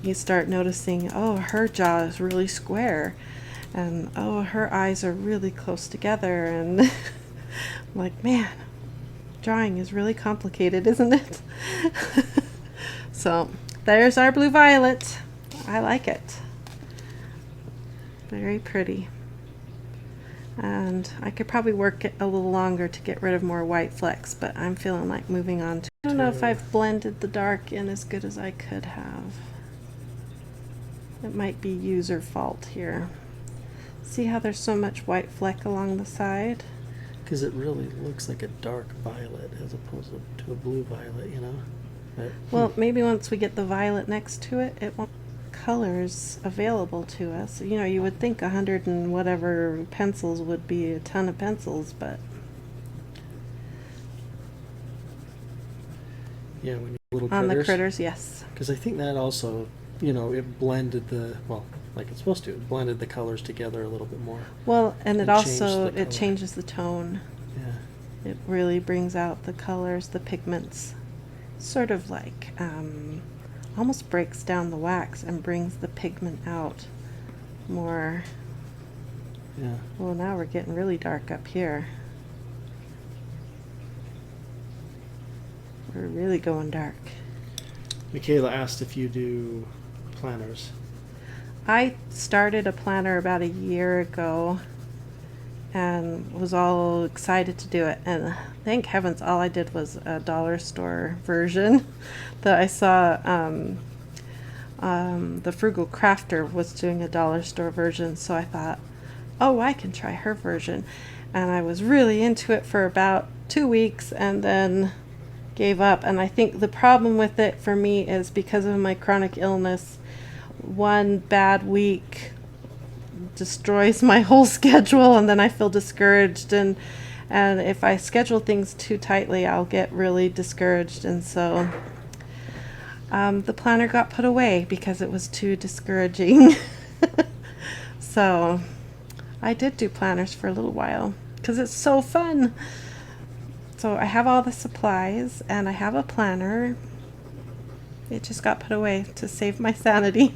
you start noticing, oh, her jaw is really square, and oh, her eyes are really close together, and I'm like, man, drawing is really complicated, isn't it? So there's our blue violet. I like it. Very pretty. And I could probably work it a little longer to get rid of more white flecks, but I'm feeling like moving on to, I don't know if I've blended the dark in as good as I could have. It might be user fault here. See how there's so much white fleck along the side? Because it really looks like a dark violet as opposed to a blue violet, you know? But, Well, maybe once we get the violet next to it, it won't colors available to us. You know, you would think 100 and whatever pencils would be a ton of pencils, but yeah, when you little on critters. the critters, yes. Because I think that also, you know, it blended the, well, like it's supposed to, it blended the colors together a little bit more. Well, and it It changed also, the it color. changes the tone. Yeah. It really brings out the colors, the pigments. Sort of like, almost breaks down the wax and brings the pigment out more. Yeah. Well, now we're getting really dark up here. We're really going dark. Michaela asked if you do planners. I started a planner about a year ago and was all excited to do it, and thank heavens all I did was a dollar store version that I saw. The Frugal Crafter was doing a dollar store version, so I thought, oh, I can try her version, and I was really into it for about 2 weeks and then gave up. And I think the problem with it for me is because of my chronic illness, one bad week destroys my whole schedule, and then I feel discouraged, and if I schedule things too tightly, I'll get really discouraged, and so the planner got put away because it was too discouraging. So I did do planners for a little while because it's so fun. So I have all the supplies and I have a planner. It just got put away to save my sanity.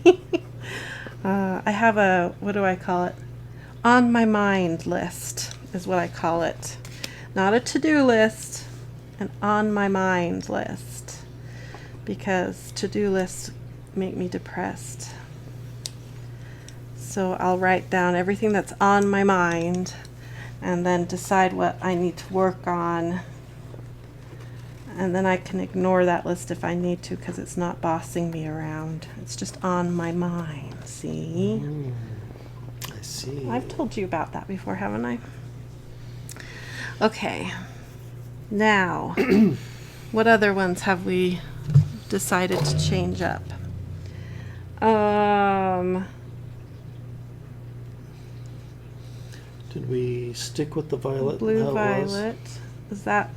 I have a, what do I call it? On my mind list is what I call it. Not a to-do list, an on my mind list. Because to-do lists make me depressed. So I'll write down everything that's on my mind and then decide what I need to work on. And then I can ignore that list if I need to because it's not bossing me around. It's just on my mind, see? I see. I've told you about that before, haven't I? Okay. Now, what other ones have we decided to change up? Did we stick with the violet? Blue how it was? violet. Is that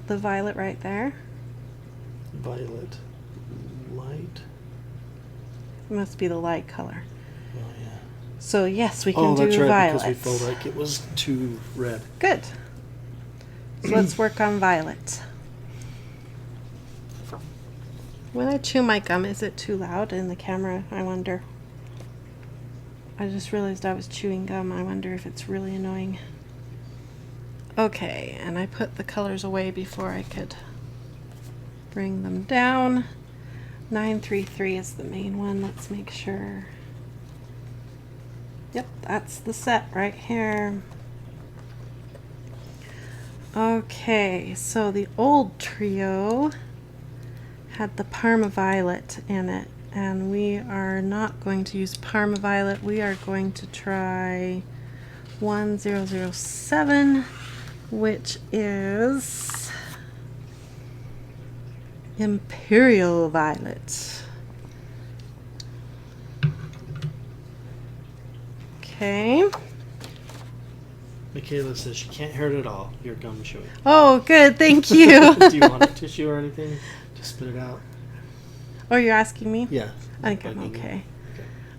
the violet right there? Violet light. It must be the light color. Oh yeah. So yes, we can Oh, do that's right. violet. Because we felt like it was too red. Good. So let's work on violet. When I chew my gum, is it too loud in the camera? I wonder. I just realized I was chewing gum. I wonder if it's really annoying. Okay, and I put the colors away before I could bring them down. 933 is the main one. Let's make sure. Yep, that's the set right here. Okay, so the old trio had the Parma Violet in it, and we are not going to use Parma Violet. We are going to try 1007, which is Imperial Violet. Okay. Michaela says she can't hear it at all. Your gum chewing. Oh, good. Thank you. Do you want a tissue or anything to spit it out? Oh, you're asking me? Yeah. I think I'm Bugging you. okay.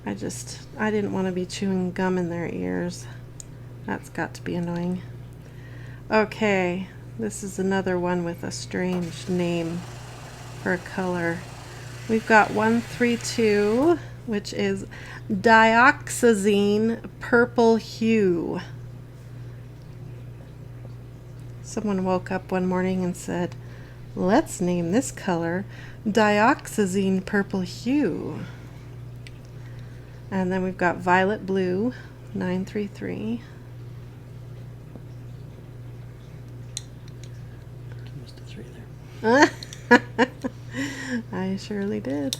Okay. I didn't want to be chewing gum in their ears. That's got to be annoying. Okay, this is another one with a strange name for a color. We've got 132, which is dioxazine purple hue. Someone woke up one morning and said, let's name this color dioxazine purple hue. And then we've got violet blue, 933. Missed a 3 there. I surely did.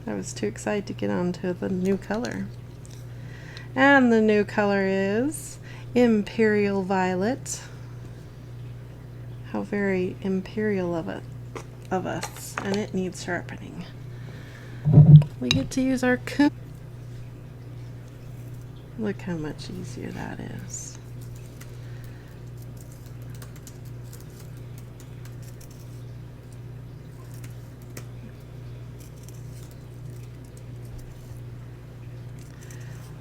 I was too excited to get on to the new color. And the new color is Imperial Violet. How very imperial of us. And it needs sharpening. We get to use our coon. Look how much easier that is.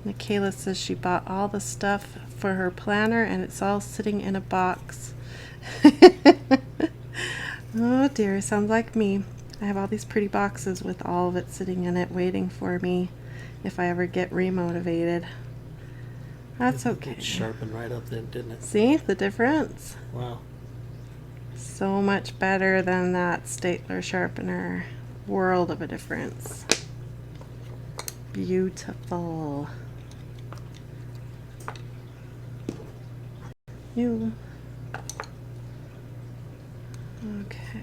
Michaela says she bought all the stuff for her planner and it's all sitting in a box. Oh dear, sounds like me. I have all these pretty boxes with all of it sitting in it waiting for me if I ever get remotivated. That's okay. It sharpened right up then, didn't it? See the difference? Wow. So much better than that stapler sharpener. World of a difference. Beautiful. You. Okay.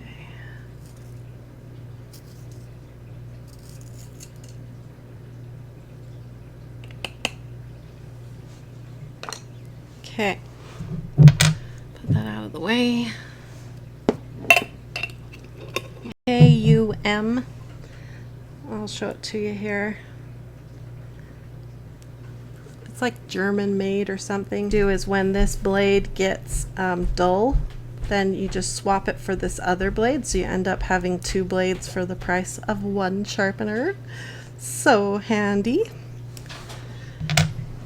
Okay. Put that out of the way. KUM. I'll show it to you here. It's like German made or something. Do is when this blade gets dull, then you just swap it for this other blade, so you end up having 2 blades for the price of 1 sharpener. So handy.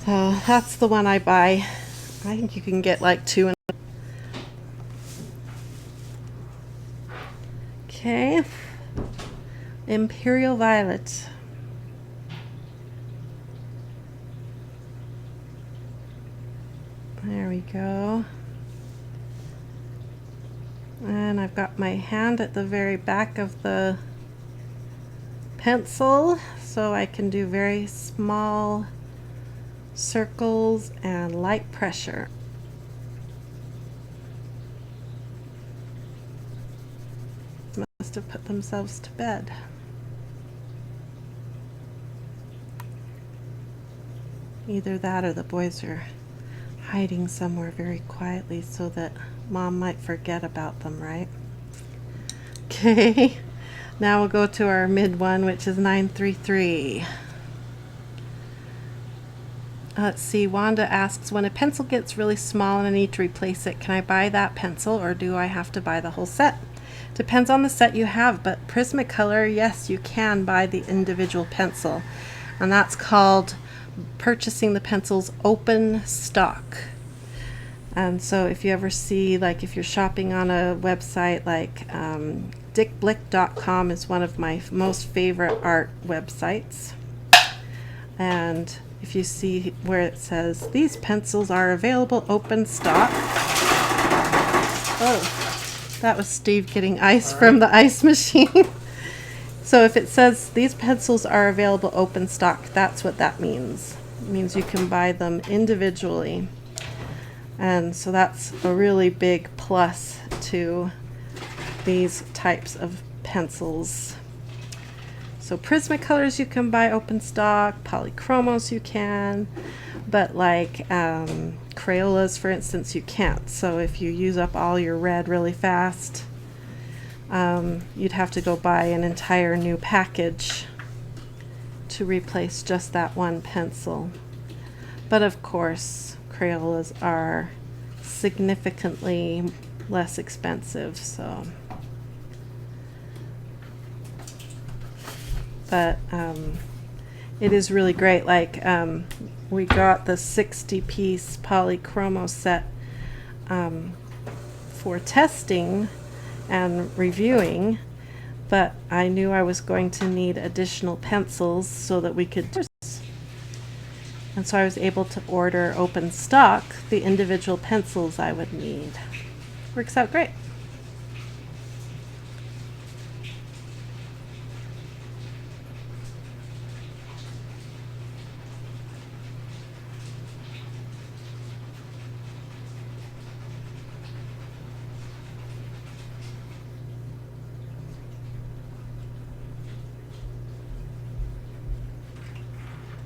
So that's the one I buy. I think you can get like 2 in. Okay. Imperial Violet. There we go. And I've got my hand at the very back of the pencil, so I can do very small circles and light pressure. Must have put themselves to bed. Either that or the boys are hiding somewhere very quietly so that Mom might forget about them, right? Okay, now we'll go to our mid one, which is 933. Let's see, Wanda asks, when a pencil gets really small and I need to replace it, can I buy that pencil or do I have to buy the whole set? Depends on the set you have, but Prismacolor, yes, you can buy the individual pencil. And that's called purchasing the pencils open stock. And so if you ever see, like if you're shopping on a website like dickblick.com is one of my most favorite art websites. And if you see where it says these pencils are available open stock. Oh, that was Steve getting ice from the ice machine. So if it says these pencils are available open stock, that's what that means. It means you can buy them individually. And so that's a really big plus to these types of pencils. So Prismacolors you can buy open stock, polychromos you can, but like Crayolas, for instance, you can't. So if you use up all your red really fast, you'd have to go buy an entire new package to replace just that one pencil. But of course, Crayolas are significantly less expensive, so but it is really great. Like, we got the 60-piece polychromo set for testing and reviewing, but I knew I was going to need additional pencils so that we could, and so I was able to order open stock the individual pencils I would need. Works out great.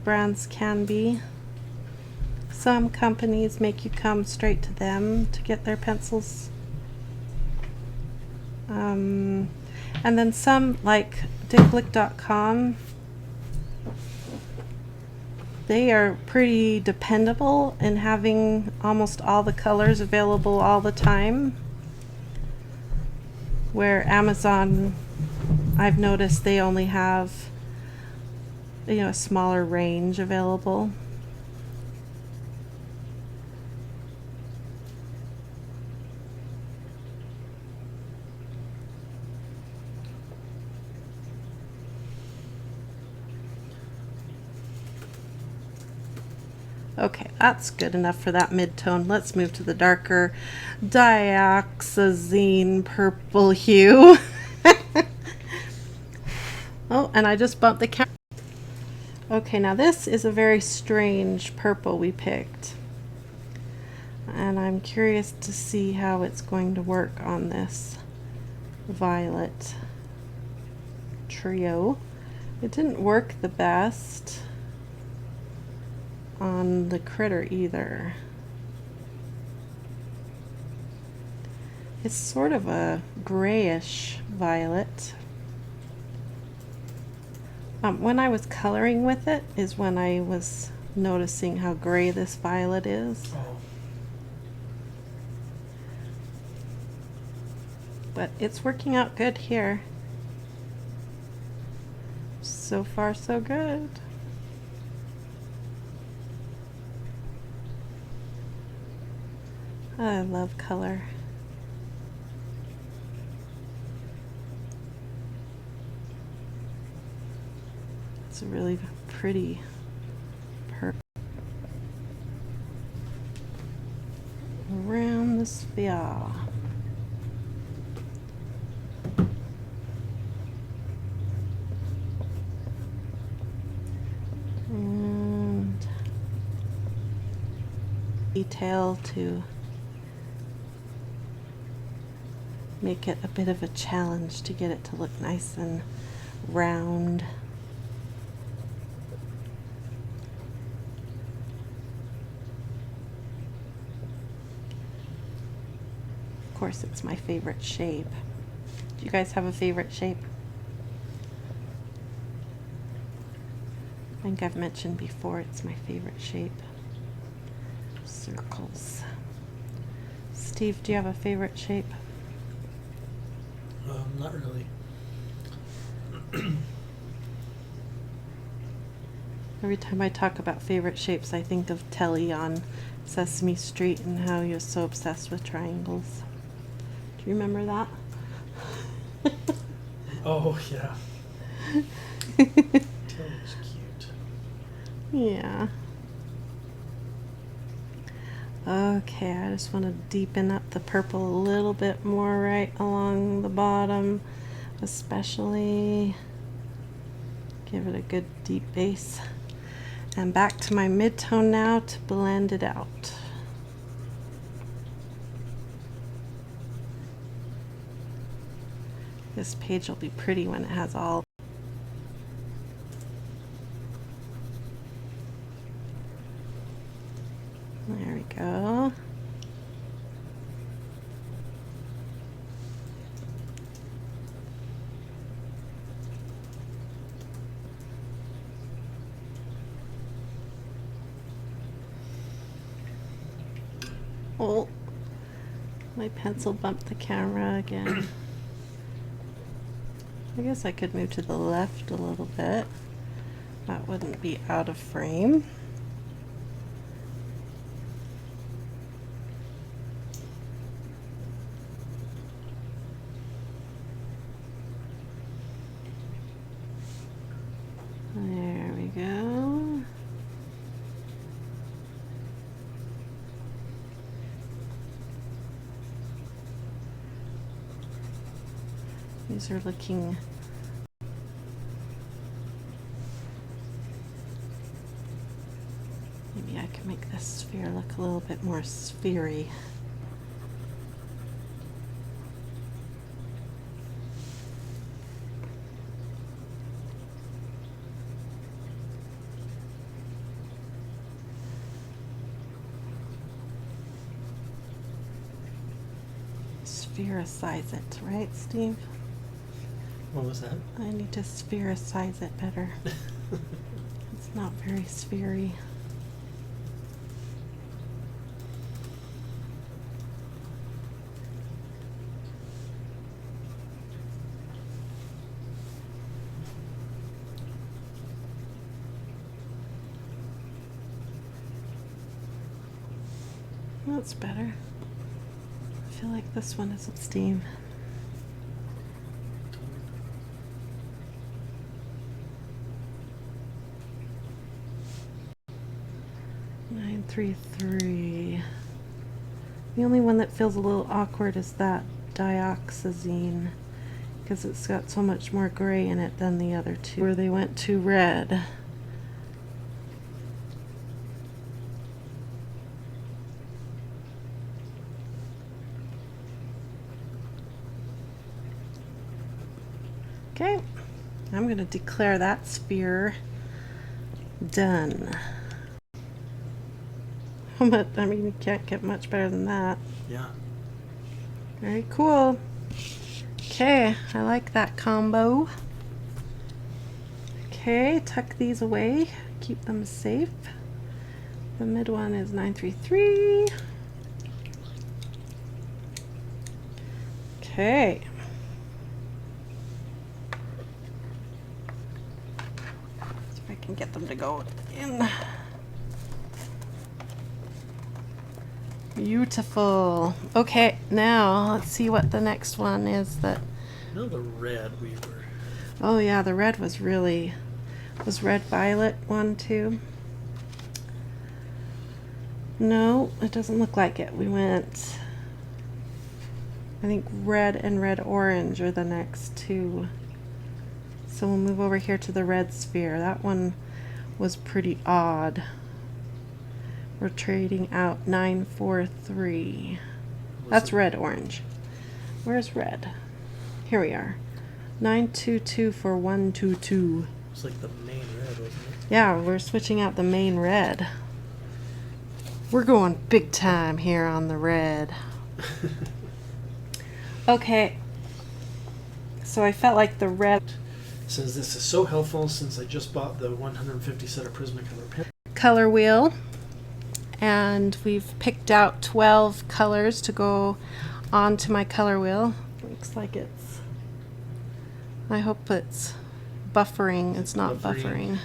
Brands can be. Some companies make you come straight to them to get their pencils. And then some, like dicklick.com, they are pretty dependable in having almost all the colors available all the time. Where Amazon, I've noticed they only have, you know, a smaller range available. Okay, that's good enough for that mid-tone. Let's move to the darker dioxazine purple hue. Oh, and I just bumped the camera. Okay, now this is a very strange purple we picked. And I'm curious to see how it's going to work on this violet trio. It didn't work the best on the critter either. It's sort of a grayish violet. When I was coloring with it is when I was noticing how gray this violet is. Oh. But it's working out good here. So far, so good. I love color. It's a really pretty purple around the sphere. And detail to make it a bit of a challenge to get it to look nice and round. Of course, it's my favorite shape. Do you guys have a favorite shape? I think I've mentioned before it's my favorite shape. Circles. Steve, do you have a favorite shape? Not really. Every time I talk about favorite shapes, I think of Telly on Sesame Street and how he was so obsessed with triangles. Do you remember that? Oh, yeah. Taylor's cute. Yeah. Okay, I just want to deepen up the purple a little bit more right along the bottom, especially. Give it a good deep base. And back to my mid-tone now to blend it out. This page will be pretty when it has all. There we go. Oh, my pencil bumped the camera again. I guess I could move to the left a little bit. That wouldn't be out of frame. There we go. These are looking maybe I can make this sphere look a little bit more sphery. Sphericize it, right, Steve? What was that? I need to sphericize it better. It's not very sphery. That's better. I feel like this one is steam. Nine, 3, 3. The only one that feels a little awkward is that dioxazine, because it's got so much more gray in it than the other two, where they went to red. Okay, I'm going to declare that sphere done. But I mean, you can't get much better than that. Yeah. Very cool. Okay, I like that combo. Okay, tuck these away, keep them safe. The mid one is 933. Okay. See if I can get them to go in. Beautiful. Okay, now let's see what the next one is that. No, the red we were. Oh yeah, the red was really, was red violet one too? No, it doesn't look like it. We went, I think red and red orange are the next two. So we'll move over here to the red sphere. That one was pretty odd. We're trading out 943. That's red orange. Where's red? Here we are. 922 for 122. It's like the main red, wasn't it? Yeah, we're switching out the main red. We're going big time here on the red. Okay. So I felt like the red Says this is so helpful since I just bought the 150 set of Prismacolor pen. color wheel, and we've picked out 12 colors to go onto my color wheel. Looks like it's, I hope it's buffering. It's not buffering.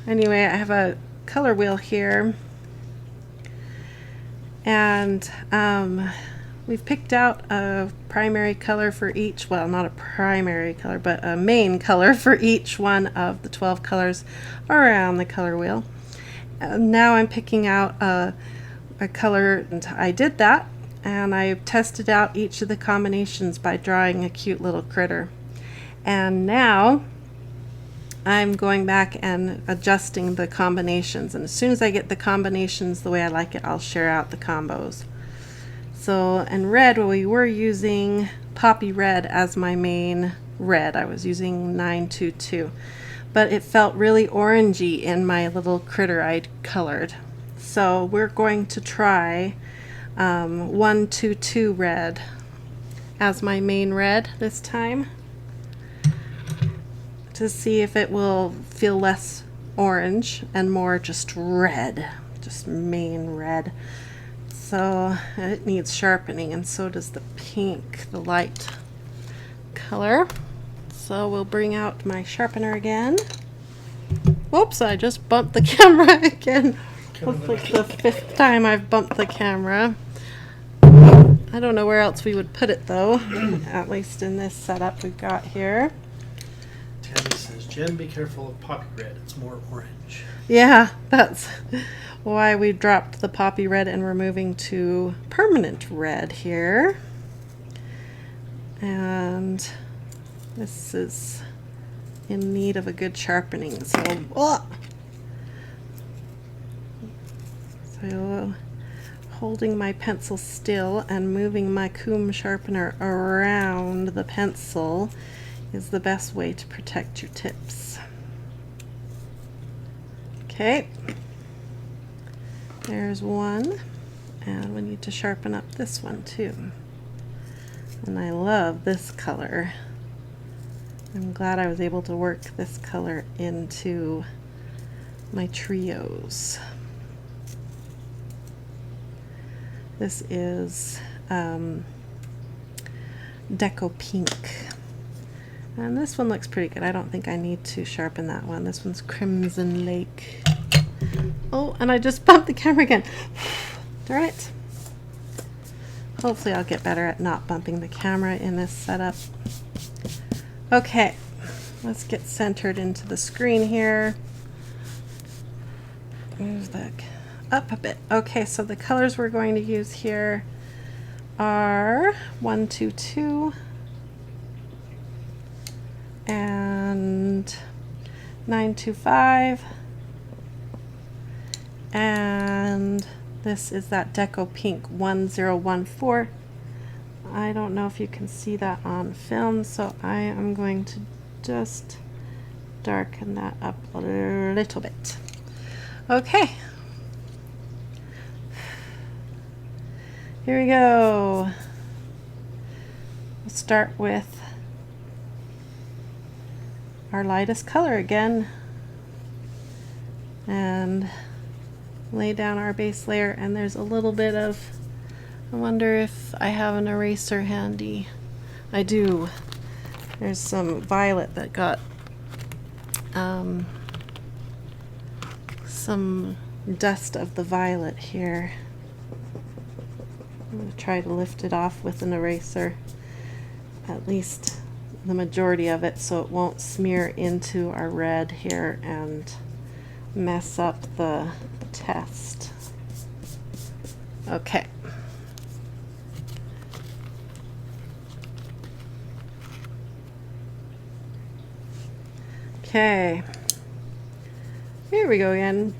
Anyway, I have a color wheel here, and we've picked out a primary color for each, well, not a primary color, but a main color for each one of the 12 colors around the color wheel. Now I'm picking out a color, and I did that, and I tested out each of the combinations by drawing a cute little critter. And now I'm going back and adjusting the combinations, and as soon as I get the combinations the way I like it, I'll share out the combos. So in red, we were using Poppy Red as my main red. I was using 922, but it felt really orangey in my little critter I'd colored. So we're going to try 122 red as my main red this time, to see if it will feel less orange and more just red, just main red. So it needs sharpening, and so does the pink, the light color. So we'll bring out my sharpener again. Whoops, I just bumped the camera again. That's like the 5th time I've bumped the camera. I don't know where else we would put it though, at least in this setup we've got here. Tammy says, Jen, be careful of poppy red. It's more orange. Yeah, that's why we dropped the poppy red and we're moving to permanent red here. And this is in need of a good sharpening. So holding my pencil still and moving my comb sharpener around the pencil is the best way to protect your tips. Okay, there's one, and we need to sharpen up this one too. And I love this color. I'm glad I was able to work this color into my trios. This is Deco Pink. And this one looks pretty good. I don't think I need to sharpen that one. This one's Crimson Lake. Oh, and I just bumped the camera again. Darn it. Hopefully I'll get better at not bumping the camera in this setup. Okay, let's get centered into the screen here. Move that up a bit. Okay, so the colors we're going to use here are 122 and 925, and this is that Deco Pink 1014. I don't know if you can see that on film, so I am going to just darken that up a little bit. Okay, here we go. We'll start with our lightest color again and lay down our base layer, and there's a little bit of, I wonder if I have an eraser handy. I do. There's some violet that got some dust of the violet here. I'm going to try to lift it off with an eraser, at least the majority of it, so it won't smear into our red here and mess up the test. Okay. Okay. Here we go again.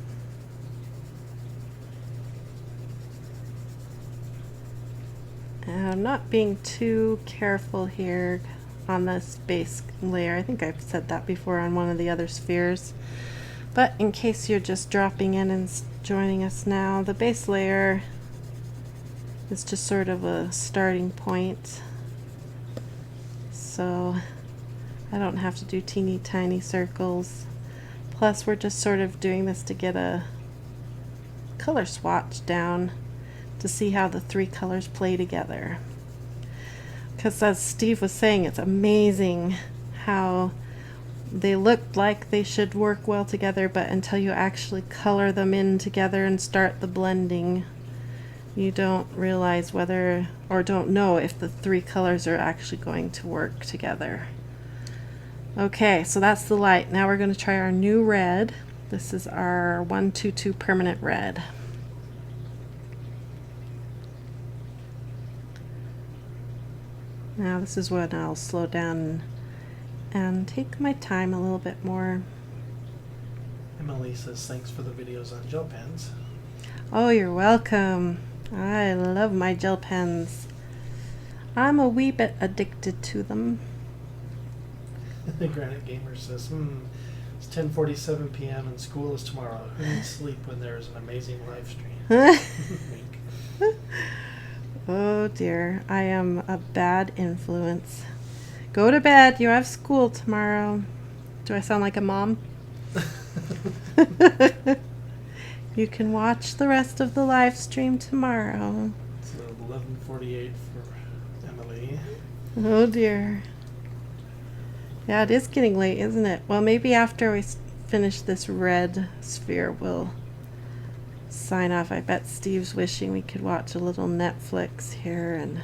I'm not being too careful here on this base layer. I think I've said that before on one of the other spheres. But in case you're just dropping in and joining us now, the base layer is just sort of a starting point. So I don't have to do teeny tiny circles. Plus we're just sort of doing this to get a color swatch down to see how the 3 colors play together. Because as Steve was saying, it's amazing how they look like they should work well together, but until you actually color them in together and start the blending, you don't realize whether, or don't know if the 3 colors are actually going to work together. Okay, so that's the light. Now we're going to try our new red. This is our 122 permanent red. Now this is when I'll slow down and take my time a little bit more. Emily says thanks for the videos on gel pens. Oh, you're welcome. I love my gel pens. I'm a wee bit addicted to them. The Granite Gamer says, it's 10:47 p.m. and school is tomorrow. Who needs sleep when there is an amazing live stream? Oh dear, I am a bad influence. Go to bed, you have school tomorrow. Do I sound like a mom? You can watch the rest of the live stream tomorrow. It's 11:48 for Emily. Oh dear. Yeah, it is getting late, isn't it? Well, maybe after we finish this red sphere, we'll sign off. I bet Steve's wishing we could watch a little Netflix here and Yeah.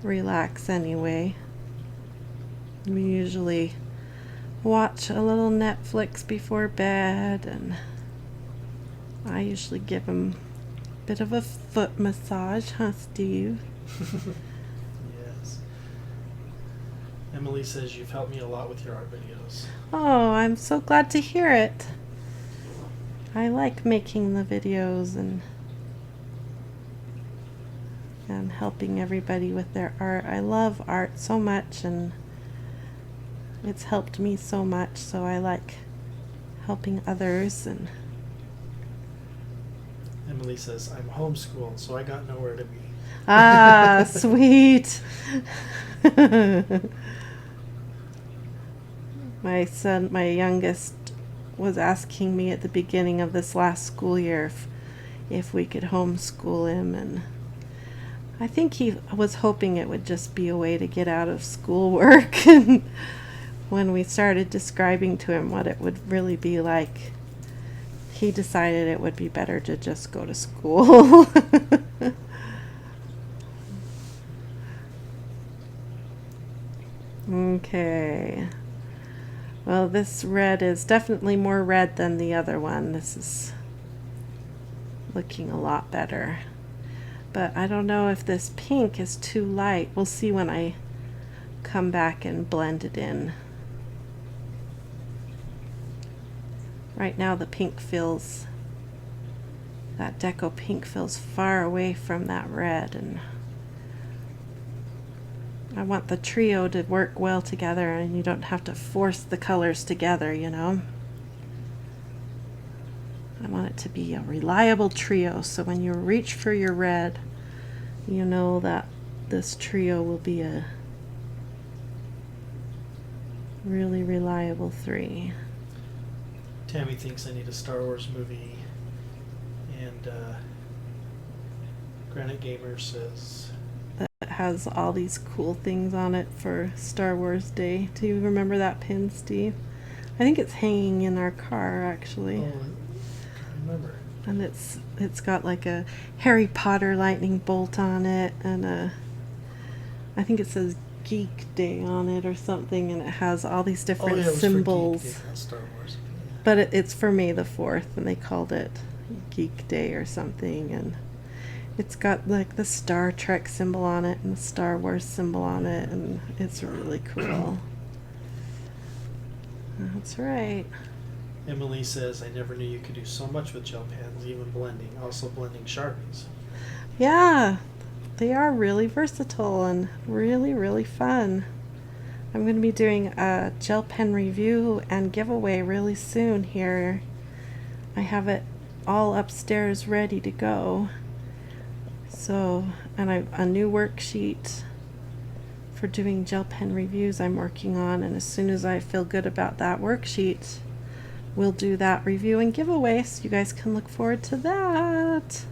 relax anyway. We usually watch a little Netflix before bed, and I usually give him a bit of a foot massage, huh, Steve? Yes. Emily says you've helped me a lot with your art videos. Oh, I'm so glad to hear it. I like making the videos and helping everybody with their art. I love art so much, and it's helped me so much, so I like helping others. And Emily says, I'm homeschooled, so I got nowhere to be. ah, sweet. My son, my youngest, was asking me at the beginning of this last school year if we could homeschool him, and I think he was hoping it would just be a way to get out of schoolwork. And when we started describing to him what it would really be like, he decided it would be better to just go to school. Okay. Well, this red is definitely more red than the other one. This is looking a lot better. But I don't know if this pink is too light. We'll see when I come back and blend it in. Right now the pink feels, that deco pink feels far away from that red, and I want the trio to work well together, and you don't have to force the colors together, you know. I want it to be a reliable trio, so when you reach for your red, you know that this trio will be a really reliable 3. Tammy thinks I need a Star Wars movie, and Granite Gamer says That has all these cool things on it for Star Wars Day. Do you remember that pin, Steve? I think it's hanging in our car, actually. oh, I can't remember. And it's got like a Harry Potter lightning bolt on it, and I think it says Geek Day on it or something, and it has all these different it was symbols. for Geek Day, not Star Wars. Yeah. But it's for May the 4th, and they called it Geek Day or something, and it's got like the Star Trek symbol on it and the Star Wars symbol on it, and it's really cool. That's right. Emily says, I never knew you could do so much with gel pens, even blending, also blending Sharpies. Yeah, they are really versatile and really, really fun. I'm going to be doing a gel pen review and giveaway really soon here. I have it all upstairs ready to go. So, and a new worksheet for doing gel pen reviews I'm working on, and as soon as I feel good about that worksheet, we'll do that review and giveaway, so you guys can look forward to that.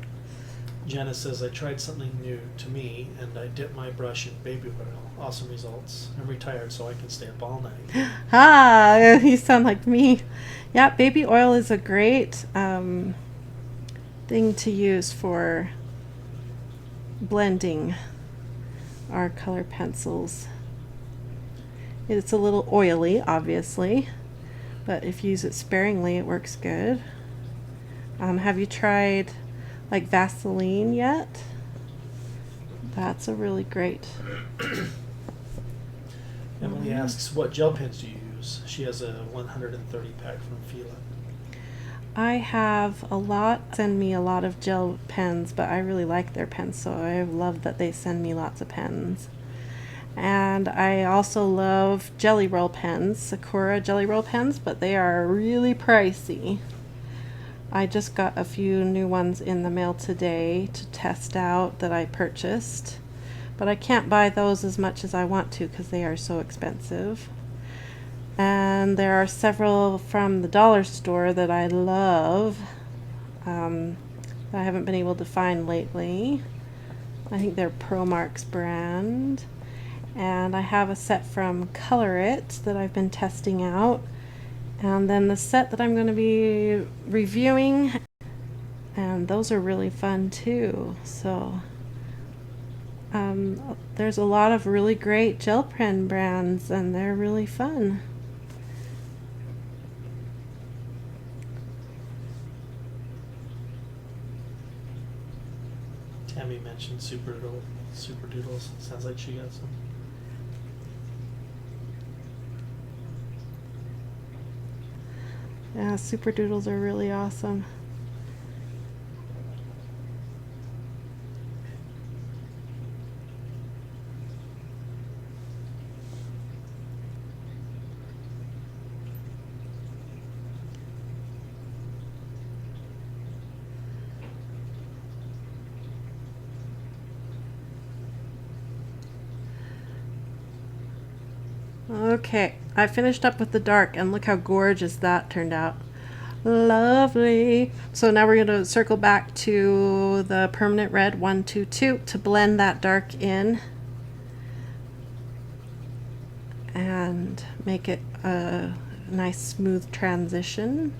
Janice says, I tried something new to me, and I dipped my brush in baby oil. Awesome results. I'm retired, so I can stay up all night. Ah, you sound like me. Yeah, baby oil is a great thing to use for blending our color pencils. It's a little oily, obviously, but if you use it sparingly, it works good. Have you tried like Vaseline yet? That's a really great. Emily asks, what gel pens do you use? She has a 130 pack from Fila. I have a lot, send me a lot of gel pens, but I really like their pens, so I love that they send me lots of pens. And I also love jelly roll pens, Sakura jelly roll pens, but they are really pricey. I just got a few new ones in the mail today to test out that I purchased, but I can't buy those as much as I want to because they are so expensive. And there are several from the dollar store that I love that I haven't been able to find lately. I think they're ProMarks brand. And I have a set from Color It that I've been testing out. And then the set that I'm going to be reviewing, and those are really fun too. So there's a lot of really great gel pen brands, and they're really fun. Tammy mentioned Super Doodles. Sounds like she got some. Yeah, Super Doodles are really awesome. Okay, I finished up with the dark, and look how gorgeous that turned out. Lovely. So now we're going to circle back to the permanent red 122 to blend that dark in and make it a nice smooth transition.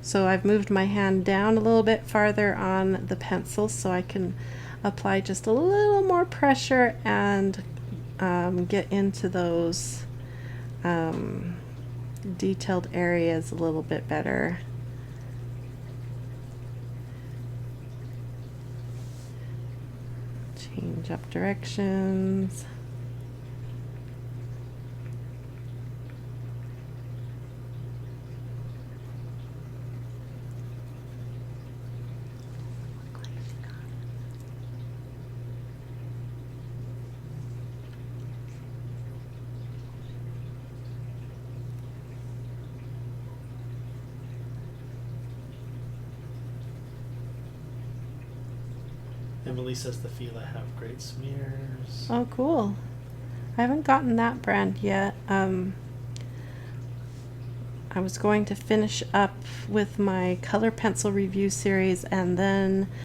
So I've moved my hand down a little bit farther on the pencil so I can apply just a little more pressure and get into those detailed areas a little bit better. Change up directions. Emily says the Fila have great smears. Oh, cool. I haven't gotten that brand yet. I was going to finish up with my color pencil review series and then